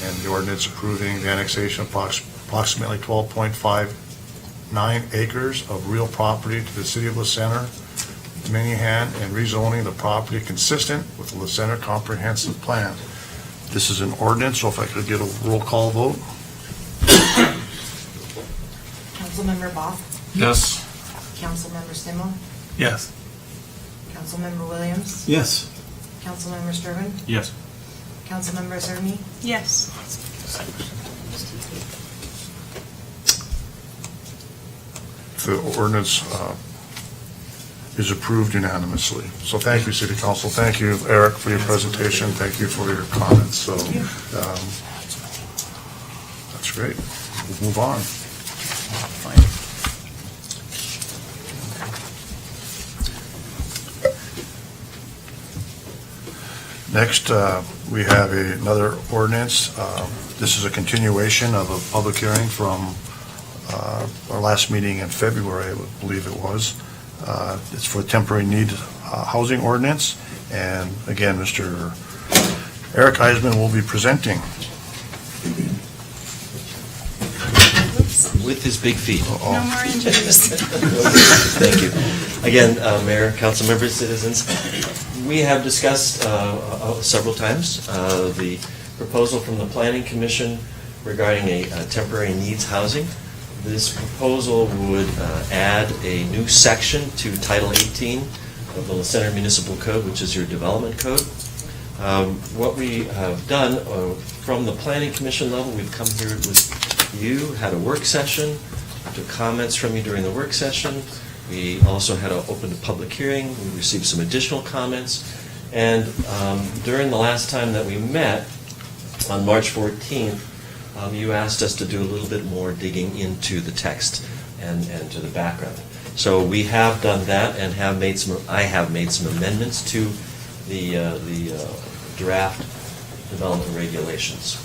and the ordinance approving the annexation of approximately 12.59 acres of real property to the city of LaCenter, Minahan, and rezoning the property consistent with the LaCenter Comprehensive Plan. This is an ordinance, so if I could get a roll call vote.
Councilmember Boff?
Yes.
Councilmember Stimmel?
Yes.
Councilmember Williams?
Yes.
Councilmember Strobehn,
Yes.
Councilmember Cerveny,
Yes.
The ordinance is approved unanimously. So thank you, City Council. Thank you, Eric, for your presentation. Thank you for your comments. So that's great. We'll move on. Next, we have another ordinance. This is a continuation of a public hearing from our last meeting in February, I believe it was. It's for temporary need housing ordinance. And again, Mr. Eric Eisman will be presenting.
With his big feet.
No more injuries.
Thank you. Again, Mayor, council members, citizens, we have discussed several times the proposal from the Planning Commission regarding a temporary needs housing. This proposal would add a new section to Title 18 of the Leseberg Municipal Code, which is your development code. What we have done from the Planning Commission level, we've come here with you, had a work session, took comments from you during the work session. We also had an open public hearing. We received some additional comments. And during the last time that we met, on March 14th, you asked us to do a little bit more digging into the text and to the background. So we have done that and I have made some amendments to the draft development regulations.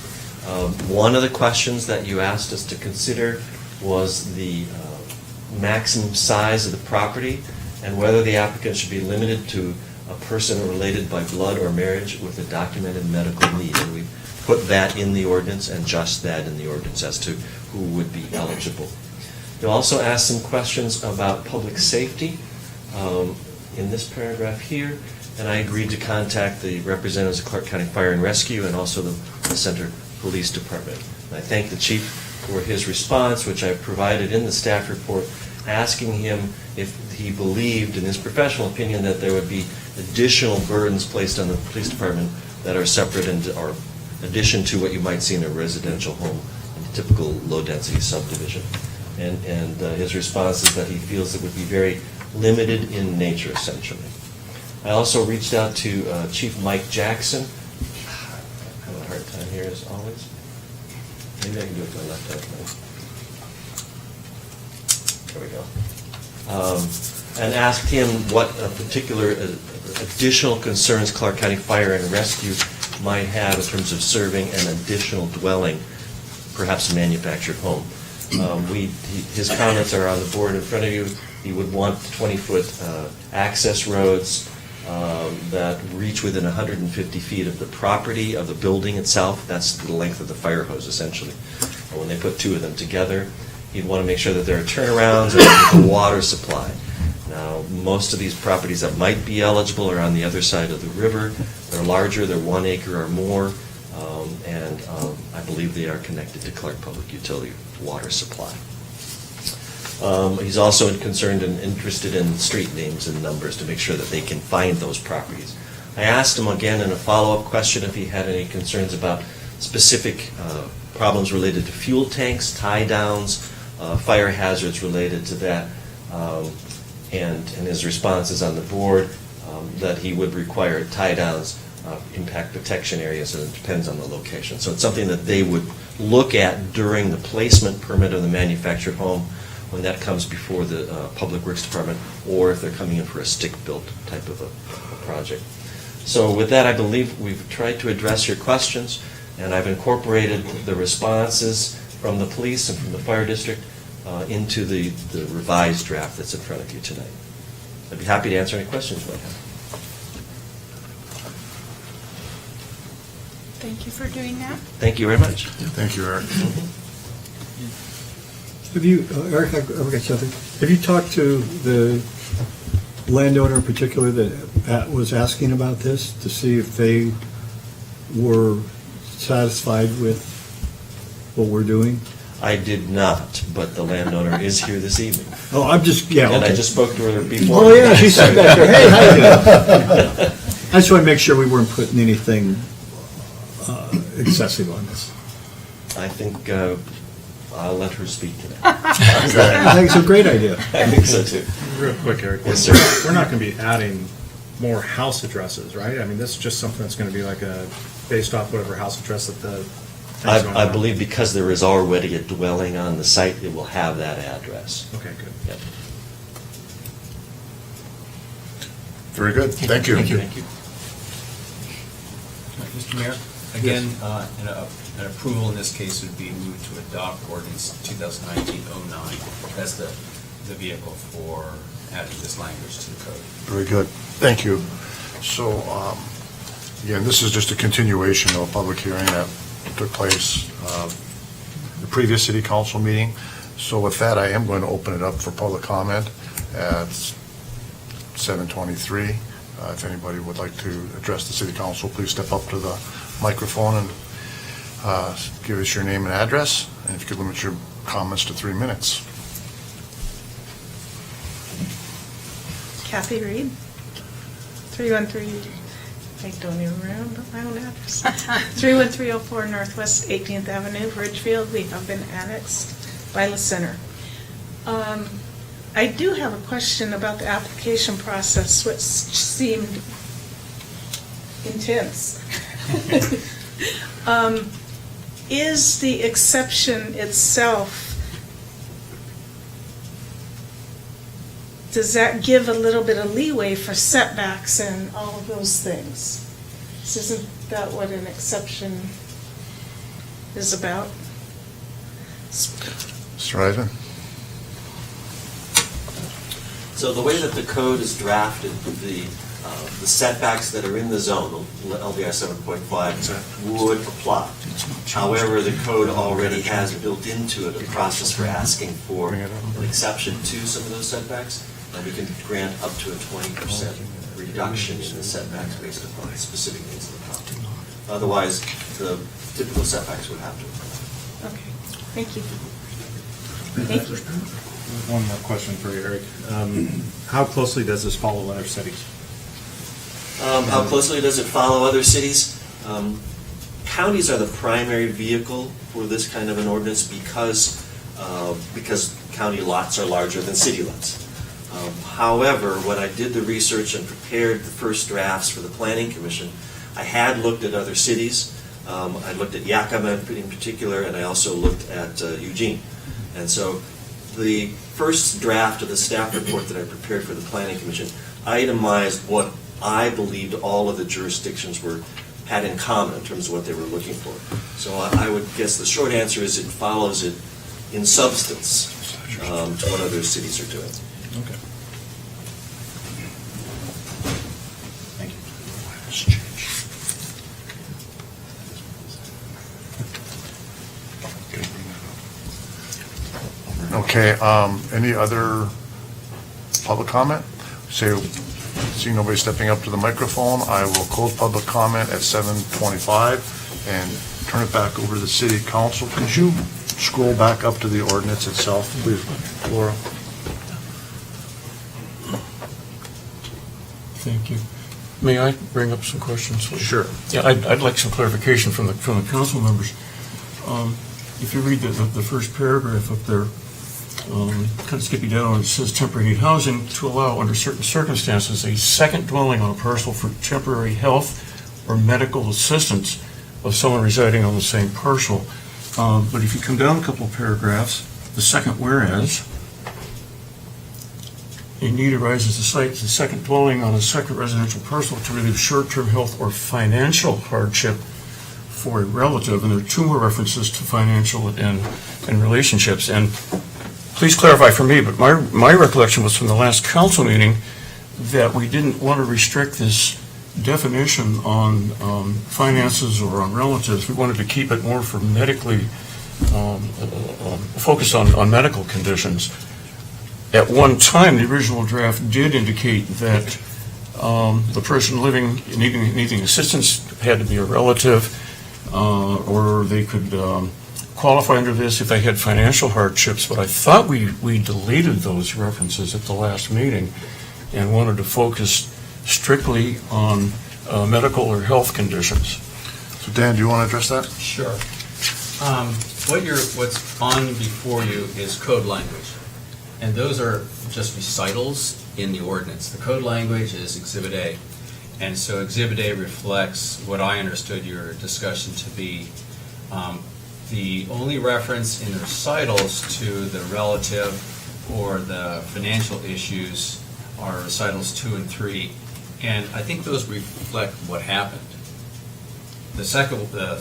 One of the questions that you asked us to consider was the maximum size of the property and whether the applicant should be limited to a person related by blood or marriage with a documented medical need. And we put that in the ordinance and just that in the ordinance as to who would be eligible. You also asked some questions about public safety in this paragraph here, and I agreed to contact the representatives of Clark County Fire and Rescue and also the Center Police Department. And I thank the chief for his response, which I provided in the staff report, asking him if he believed, in his professional opinion, that there would be additional burdens placed on the police department that are separate or addition to what you might see in a residential home in a typical low-density subdivision. And his response is that he feels it would be very limited in nature, essentially. I also reached out to Chief Mike Jackson. I have a hard time here, as always. Maybe I can do it with my left hand. There we go. And asked him what particular additional concerns Clark County Fire and Rescue might have in terms of serving an additional dwelling, perhaps a manufactured home. His comments are on the board in front of you. He would want 20-foot access roads that reach within 150 feet of the property of the building itself. That's the length of the fire hose, essentially. And when they put two of them together, he'd want to make sure that there are turnarounds and a water supply. Now, most of these properties that might be eligible are on the other side of the river. They're larger, they're 1 acre or more, and I believe they are connected to Clark Public Utility water supply. He's also concerned and interested in street names and numbers to make sure that they can find those properties. I asked him again in a follow-up question if he had any concerns about specific problems related to fuel tanks, tie-downs, fire hazards related to that. And his response is on the board that he would require tie-downs, impact protection areas, and it depends on the location. So it's something that they would look at during the placement permit of the manufactured home when that comes before the Public Works Department, or if they're coming in for a stick-built type of a project. So with that, I believe we've tried to address your questions, and I've incorporated the responses from the police and from the fire district into the revised draft that's in front of you tonight. I'd be happy to answer any questions you might have.
Thank you for doing that.
Thank you very much.
Thank you, Eric.
Have you, Eric, I've got something. Have you talked to the landowner in particular that was asking about this to see if they were satisfied with what we're doing?
I did not, but the landowner is here this evening.
Oh, I'm just, yeah,
And
okay.
I just spoke to her before.
Oh, yeah, she said back there, hey, how you doing? I just want to make sure we weren't putting anything excessive on this.
I think I'll let her speak to that.
I think it's a great idea.
I think so too.
Real quick, Eric.
Yes, sir.
We're not going to be adding more house addresses, right? I mean, this is just something that's going to be like based off whatever house address that the. thing's going
I
on.
believe because there is already a dwelling on the site, it will have that address.
Okay, good.
Yep.
Very good, thank you.
Thank you.
Mr. Mayor, again, an approval in this case would be moved to adopt ordinance 2019-09 as the vehicle for adding this language to the code.
Very good, thank you. So, again, this is just a continuation of a public hearing that took place the previous city council meeting. So with that, I am going to open it up for public comment at 7:23. If anybody would like to address the city council, please step up to the microphone and give us your name and address, and if you could limit your comments to 3 minutes.
Kathy Reed, 313, I don't even remember my own address. 31304 Northwest 18th Avenue, Ridgefield. We have been annexed by the center. I do have a question about the application process, which seemed intense. Is the exception itself, does that give a little bit of leeway for setbacks and all of those things? Isn't that what an exception is about?
Mr. Eisman?
So the way that the code is drafted, the setbacks that are in the zone, LDR 7.5, would apply. However, the code already has built into it a process for asking for an exception to some of those setbacks, and we can grant up to a 20% reduction in the setbacks based upon the specific needs of the property. Otherwise, the typical setbacks would have to apply.
Okay, thank you. Thank you.
One more question for you, Eric. How closely does this follow other cities?
How closely does it follow other cities? Counties are the primary vehicle for this kind of an ordinance because county lots are larger than city lots. However, when I did the research and prepared the first drafts for the Planning Commission, I had looked at other cities. I looked at Yakima in particular, and I also looked at Eugene. And so the first draft of the staff report that I prepared for the Planning Commission itemized what I believed all of the jurisdictions had in common in terms of what they were looking for. So I would guess the short answer is it follows it in substance to what other cities are doing.
Okay. Thank you.
Okay, any other public comment? See nobody stepping up to the microphone, I will close public comment at 7:25 and turn it back over to the city council. Could you scroll back up to the ordinance itself, please, Laura?
Thank you. May I bring up some questions? Please?
Sure.
Yeah, I'd like some clarification from the council members. If you read the first paragraph up there, kind of skipping down, it says temporary need housing to allow under certain circumstances a second dwelling on a parcel for temporary health or medical assistance of someone residing on the same parcel. But if you come down a couple of paragraphs, the second whereas, a need arises to site the second dwelling on a second residential parcel to relieve short-term health or financial hardship for a relative, and there are two more references to financial and relationships. And please clarify for me, but my recollection was from the last council meeting that we didn't want to restrict this definition on finances or on relatives. We wanted to keep it more for medically, focused on medical conditions. At one time, the original draft did indicate that the person needing assistance had to be a relative, or they could qualify under this if they had financial hardships, but I thought we deleted those references at the last meeting and wanted to focus strictly on medical or health conditions.
So Dan, do you want to address that?
Sure. What's on before you is code language, and those are just recitals in the ordinance. The code language is Exhibit A, and so Exhibit A reflects what I understood your discussion to be. The only reference in the recitals to the relative or the financial issues are recitals 2 and 3, and I think those reflect what happened. The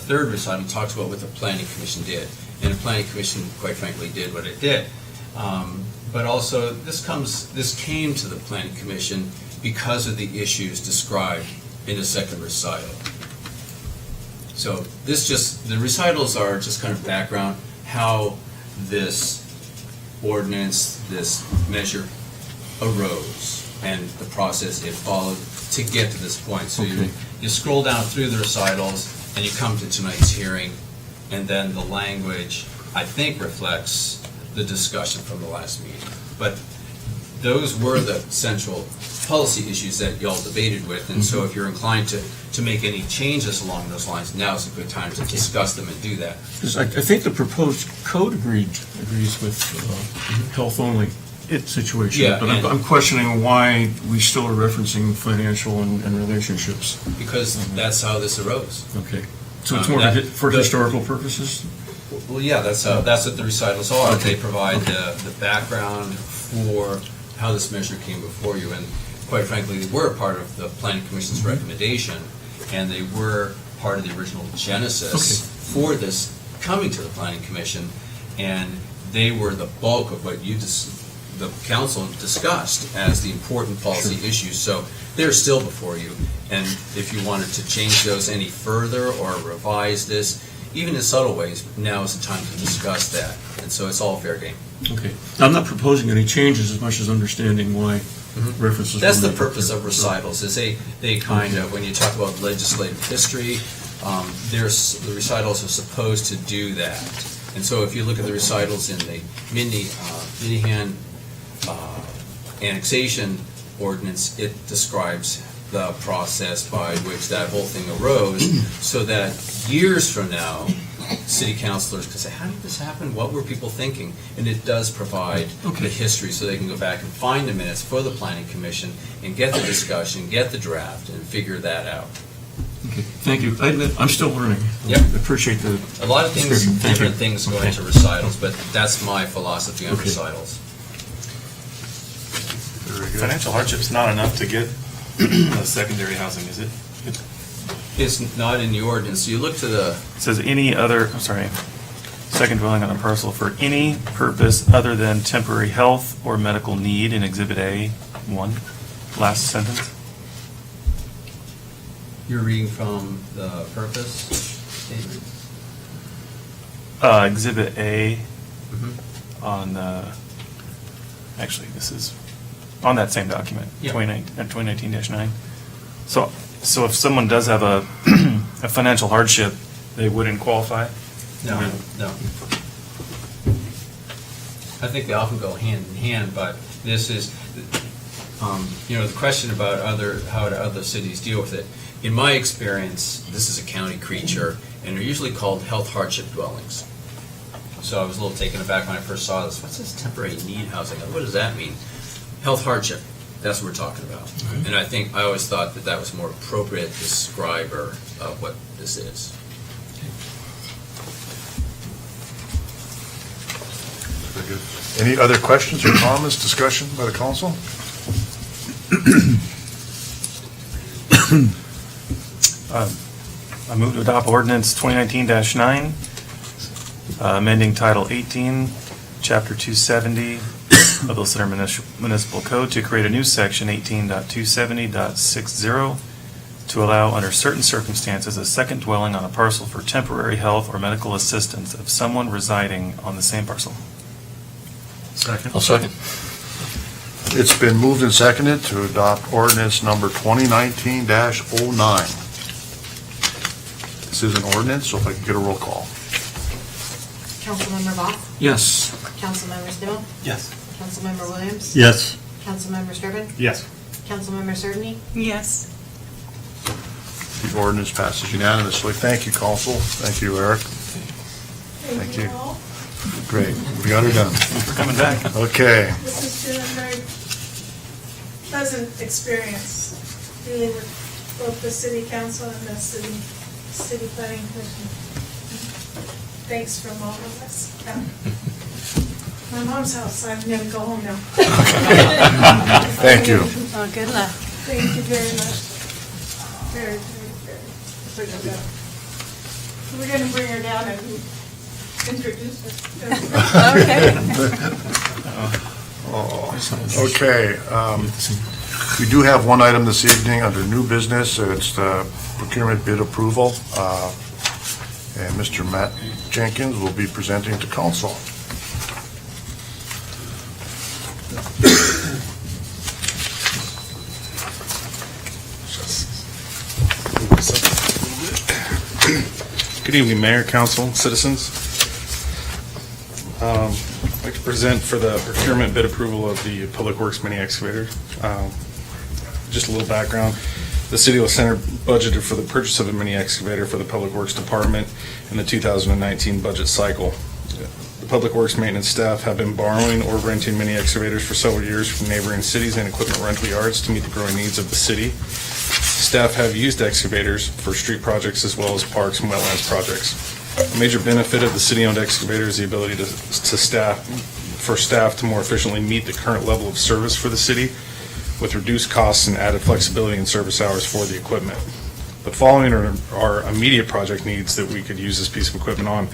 third recital talks about what the Planning Commission did, and the Planning Commission, quite frankly, did what it did. But also, this came to the Planning Commission because of the issues described in the second recital. So the recitals are just kind of background, how this ordinance, this measure arose, and the process it followed to get to this point. So you scroll down through the recitals, and you come to tonight's hearing, and then the language, I think, reflects the discussion from the last meeting. But those were the central policy issues that y'all debated with, and so if you're inclined to make any changes along those lines, now is a good time to discuss them and do that.
I think the proposed code agrees with health only situation.
Yeah,
But
and-
I'm questioning why we still are referencing financial and relationships.
Because that's how this arose.
Okay. So it's more for historical purposes?
Well, yeah, that's what the recitals are.
Okay.
They provide the background for how this measure came before you, and quite frankly, they were part of the Planning Commission's recommendation, and they were part of the original genesis for this coming to the Planning Commission, and they were the bulk of what the council discussed as the important policy issues. So they're still before you, and if you wanted to change those any further or revise this, even in subtle ways, now is the time to discuss that, and so it's all fair game.
Okay. I'm not proposing any changes as much as understanding why references.
That's
were
the
made.
purpose of recitals, is they kind of, when you talk about legislative history, the recitals are supposed to do that. And so if you look at the recitals in the Minihan annexation ordinance, it describes the process by which that whole thing arose, so that years from now, city councilors can say, how did this happen? What were people thinking? And it does provide the history, so they can go back and find the minutes for the Planning Commission and get the discussion, get the draft, and figure that out.
Okay. Thank you. I'm still learning.
Yep.
I appreciate the
A lot of things,
description. Thank you.
different things go into recitals, but that's my philosophy on recitals.
Financial hardship's not enough to get secondary housing, is it?
It's not in the ordinance. You look to the,
It says second dwelling on a parcel for any purpose other than temporary health or medical need in Exhibit A1, last sentence.
you're reading from the purpose statement?
Exhibit A
Mhm.
on, actually, this is on that same document,
Yeah.
2019-9. So if someone does have a financial hardship, they wouldn't qualify?
No. I think they often go hand in hand, but this is, the question about how do other cities deal with it. In my experience, this is a county creature, and they're usually called health hardship dwellings. So I was a little taken aback when I first saw this. What's this temporary need housing? What does that mean? Health hardship, that's what we're talking about. And I always thought that was more appropriate describer of what this is.
Very good. Any other questions or comments, discussion by the council?
I move to adopt ordinance 2019-9, amending Title 18, Chapter 270 of the Center Municipal Code to create a new section 18.270.60 to allow, under certain circumstances, a second dwelling on a parcel for temporary health or medical assistance of someone residing on the same parcel.
Second. I'll second.
It's been moved and seconded to adopt ordinance number 2019-09. This is an ordinance, so if I could get a roll call.
Councilmember Boff?
Yes.
Councilmember Stimmel?
Yes.
Councilmember Williams?
Yes.
Councilmember Strobehn?
Yes.
Councilmember Cerveny?
Yes.
The ordinance passes unanimously. Thank you, Council. Thank you, Eric. Thank you.
all.
Great. We got her done.
Thanks for coming back.
Okay.
This has been a very pleasant experience dealing with both the city council and the city planning commission. Thanks from all of us. My mom's house, I'm gonna go home now.
Thank you.
Oh, good luck.
Thank you very much. Very, very, very. We're gonna bring her down and introduce her.
Okay. We do have one item this evening under new business. It's the procurement bid approval. And Mr. Matt Jenkins will be presenting to council.
Good evening, Mayor, Council, citizens. I'd like to present for the procurement bid approval of the Public Works mini excavator. Just a little background. The City of Center budgeted for the purchase of a mini excavator for the Public Works Department in the 2019 budget cycle. The Public Works maintenance staff have been borrowing or renting mini excavators for several years from neighboring cities and equipment rental yards to meet the growing needs of the city. Staff have used excavators for street projects as well as parks and wetlands projects. A major benefit of the city-owned excavator is the ability for staff to more efficiently meet the current level of service for the city with reduced costs and added flexibility in service hours for the equipment. The following are our immediate project needs that we could use this piece of equipment on: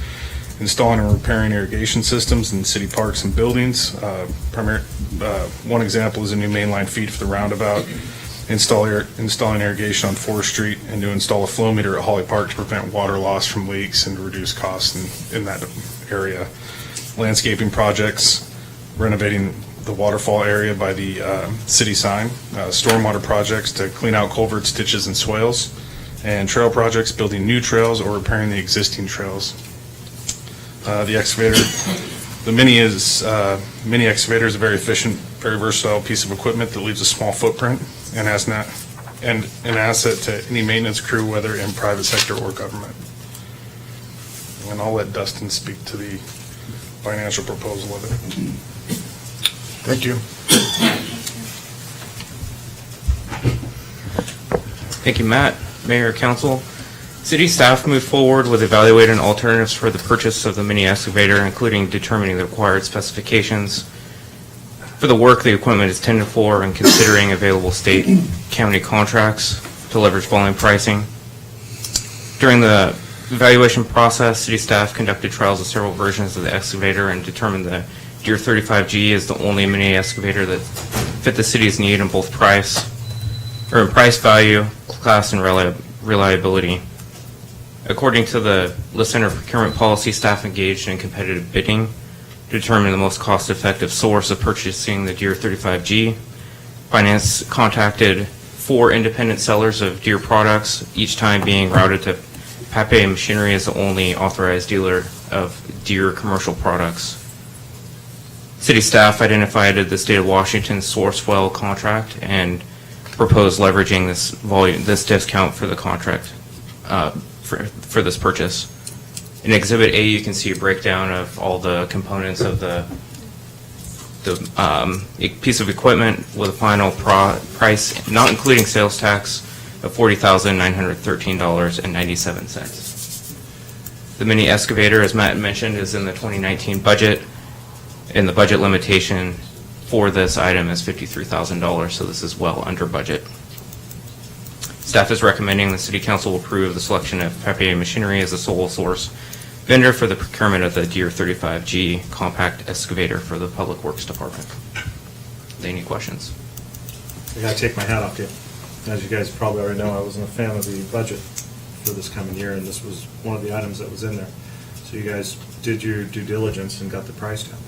installing and repairing irrigation systems in city parks and buildings. One example is a new mainline feed for the roundabout, installing irrigation on 4th Street, and to install a flow meter at Holly Park to prevent water loss from leaks and to reduce costs in that area. Landscaping projects, renovating the waterfall area by the city sign, stormwater projects to clean out culverts, ditches, and swales, and trail projects, building new trails or repairing the existing trails. The excavator, the mini excavator is a very efficient, very versatile piece of equipment that leaves a small footprint and an asset to any maintenance crew, whether in private sector or government. And I'll let Dustin speak to the financial proposal of it.
Thank you.
Thank you, Matt. Mayor, Council. City staff moved forward with evaluating alternatives for the purchase of the mini excavator, including determining the required specifications for the work the equipment is intended for and considering available state county contracts to leverage volume pricing. During the evaluation process, city staff conducted trials of several versions of the excavator and determined the Deere 35G is the only mini excavator that fit the city's need in both price value, class, and reliability. According to the Leseberg procurement policy, staff engaged in competitive bidding to determine the most cost-effective source of purchasing the Deere 35G. Finance contacted 4 independent sellers of Deere products, each time being routed to Payable Machinery as the only authorized dealer of Deere commercial products. City staff identified the state of Washington Sourcewell contract and proposed leveraging this discount for the contract for this purchase. In Exhibit A, you can see a breakdown of all the components of the piece of equipment with a final price, not including sales tax, of $40,913.97. The mini excavator, as Matt mentioned, is in the 2019 budget, and the budget limitation for this item is $53,000, so this is well under budget. Staff is recommending the City Council approve the selection of Payable Machinery as the sole source vendor for the procurement of the Deere 35G compact excavator for the Public Works Department. Any questions?
I gotta take my hat off to you. As you guys probably already know, I wasn't a fan of the budget for this coming year, and this was one of the items that was in there. So you guys did your due diligence and got the price down.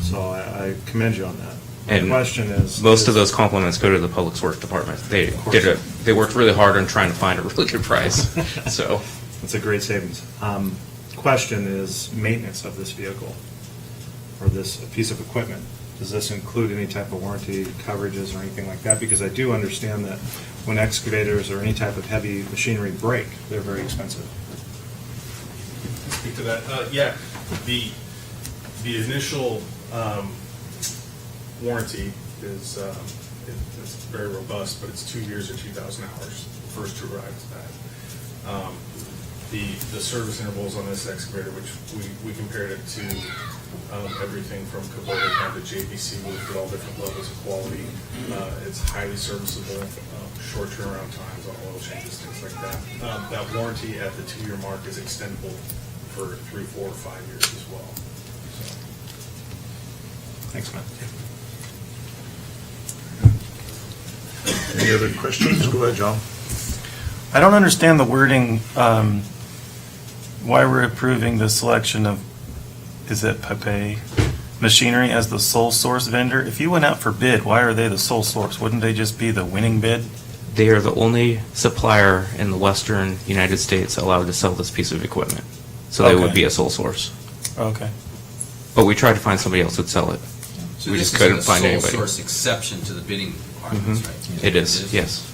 So I commend you on that.
And
the question is...
Most of those compliments go to the Public Works Department. They worked really hard on trying to find a really good price, so...
It's a great savings. Question is maintenance of this vehicle, or this piece of equipment. Does this include any type of warranty coverages or anything like that? Because I do understand that when excavators or any type of heavy machinery break, they're very expensive.
Speak to that. Yeah, the initial warranty is it's very robust, but it's 2 years or 2,000 hours. The first to arrive to that. The service intervals on this excavator, which we compared it to everything from Kubota down to JBC, we looked at all different levels of quality. It's highly serviceable, short turnaround times on oil changes, things like that. That warranty at the 2-year mark is extendable for 3, 4, or 5 years as well. So.
Thanks, Matt.
Any other questions? Go ahead, John.
I don't understand the wording, why we're approving the selection of, is it Payable Machinery as the sole source vendor? If you went out for bid, why are they the sole source? Wouldn't they just be the winning bid?
They are the only supplier in the western United States allowed to sell this piece of equipment. So they would
Okay.
be a sole source.
Okay.
But we tried to find somebody else who'd sell it.
So
We
this
just
is
couldn't
a
find
sole
anybody.
source exception to the bidding requirements, right?
It is, yes.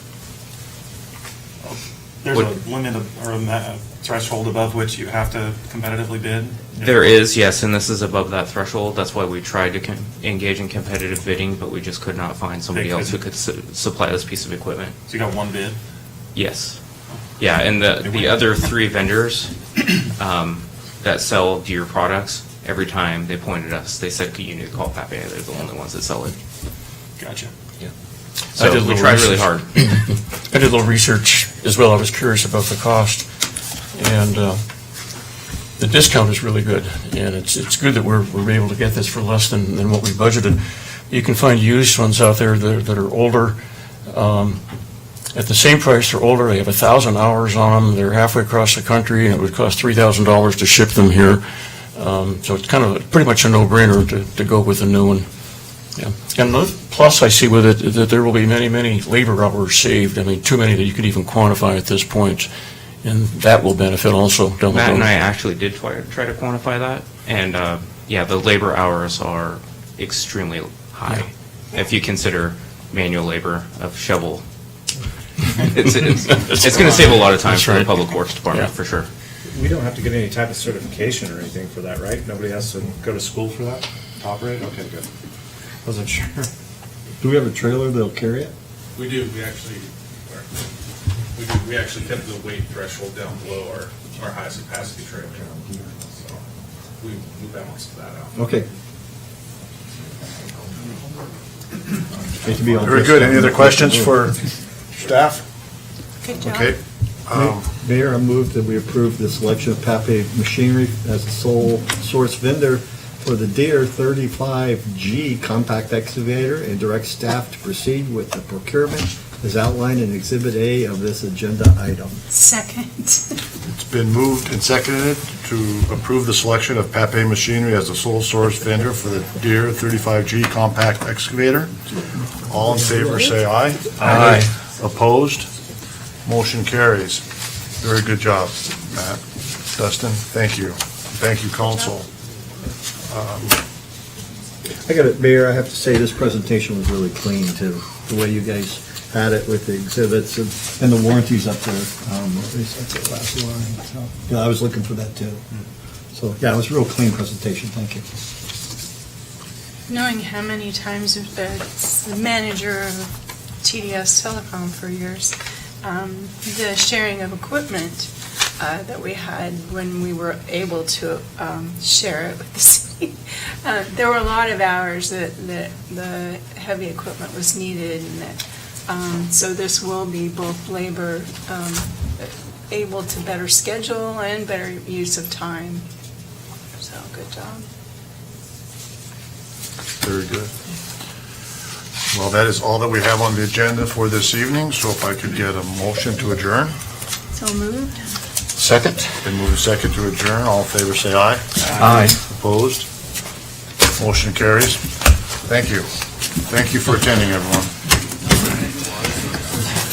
There's
What-
a limit or a threshold above which you have to competitively bid?
There is, yes, and this is above that threshold. That's why we tried to engage in competitive bidding, but we just could not find somebody
They
else who could supply this piece of equipment.
So you got one bid?
Yes. Yeah, and the other 3 vendors that sell Deere products, every time they pointed us, they said, you need to call Payable. They're the only ones that sell it.
Gotcha.
Yeah.
I
So
did a
we
little
tried really
research.
hard.
I did a little research as well. I was curious about the cost. And the discount is really good. And it's good that we're able to get this for less than what we budgeted. You can find used ones out there that are older. At the same price, they're older. They have 1,000 hours on them. They're halfway across the country, and it would cost $3,000 to ship them here. So it's kind of pretty much a no-brainer to go with a new one. Yeah. And the plus I see with it is that there will be many, many labor hours saved. I mean, too many that you could even quantify at this point. And that will benefit also down the road.
Matt and I actually did try to quantify that. And yeah, the labor hours are extremely high. If you consider manual labor of shovel, it's going to save a lot of time for the Public Works Department, for sure.
We don't have to get any type of certification or anything for that, right? Nobody has to go to school for that? to operate? Okay, good. Wasn't sure.
Do we have a trailer that'll carry it?
We do, we actually kept the weight threshold down below our highest capacity trailer. So we balanced that out.
Okay. Hate to be all
Very good. Any other questions for staff?
Good job.
Okay.
Mayor, I move that we approve the selection of Payable Machinery as the sole source vendor for the Deere 35G compact excavator and direct staff to proceed with the procurement as outlined in Exhibit A of this agenda item.
Second.
It's been moved and seconded to approve the selection of Payable Machinery as the sole source vendor for the Deere 35G compact excavator. All in favor, say aye.
Aye.
Opposed? Motion carries. Very good job, Matt. Dustin, thank you. Thank you, council.
I got it, Mayor, I have to say this presentation was really clean too, the way you guys had it with the exhibits and the warranties up there. That's the last line. So, yeah, I was looking for that too. So, yeah, it was a real clean presentation. Thank you.
Knowing how many times the manager of TDS Telecom for years, the sharing of equipment that we had when we were able to share it with the city, there were a lot of hours that the heavy equipment was needed, and that, so this will be both labor able to better schedule and better use of time. So, good job.
Very good. Well, that is all that we have on the agenda for this evening, so if I could get a motion to adjourn.
So moved.
Second. Been moved second to adjourn. All in favor, say aye.
Aye.
Opposed? Motion carries. Thank you. Thank you for attending, everyone.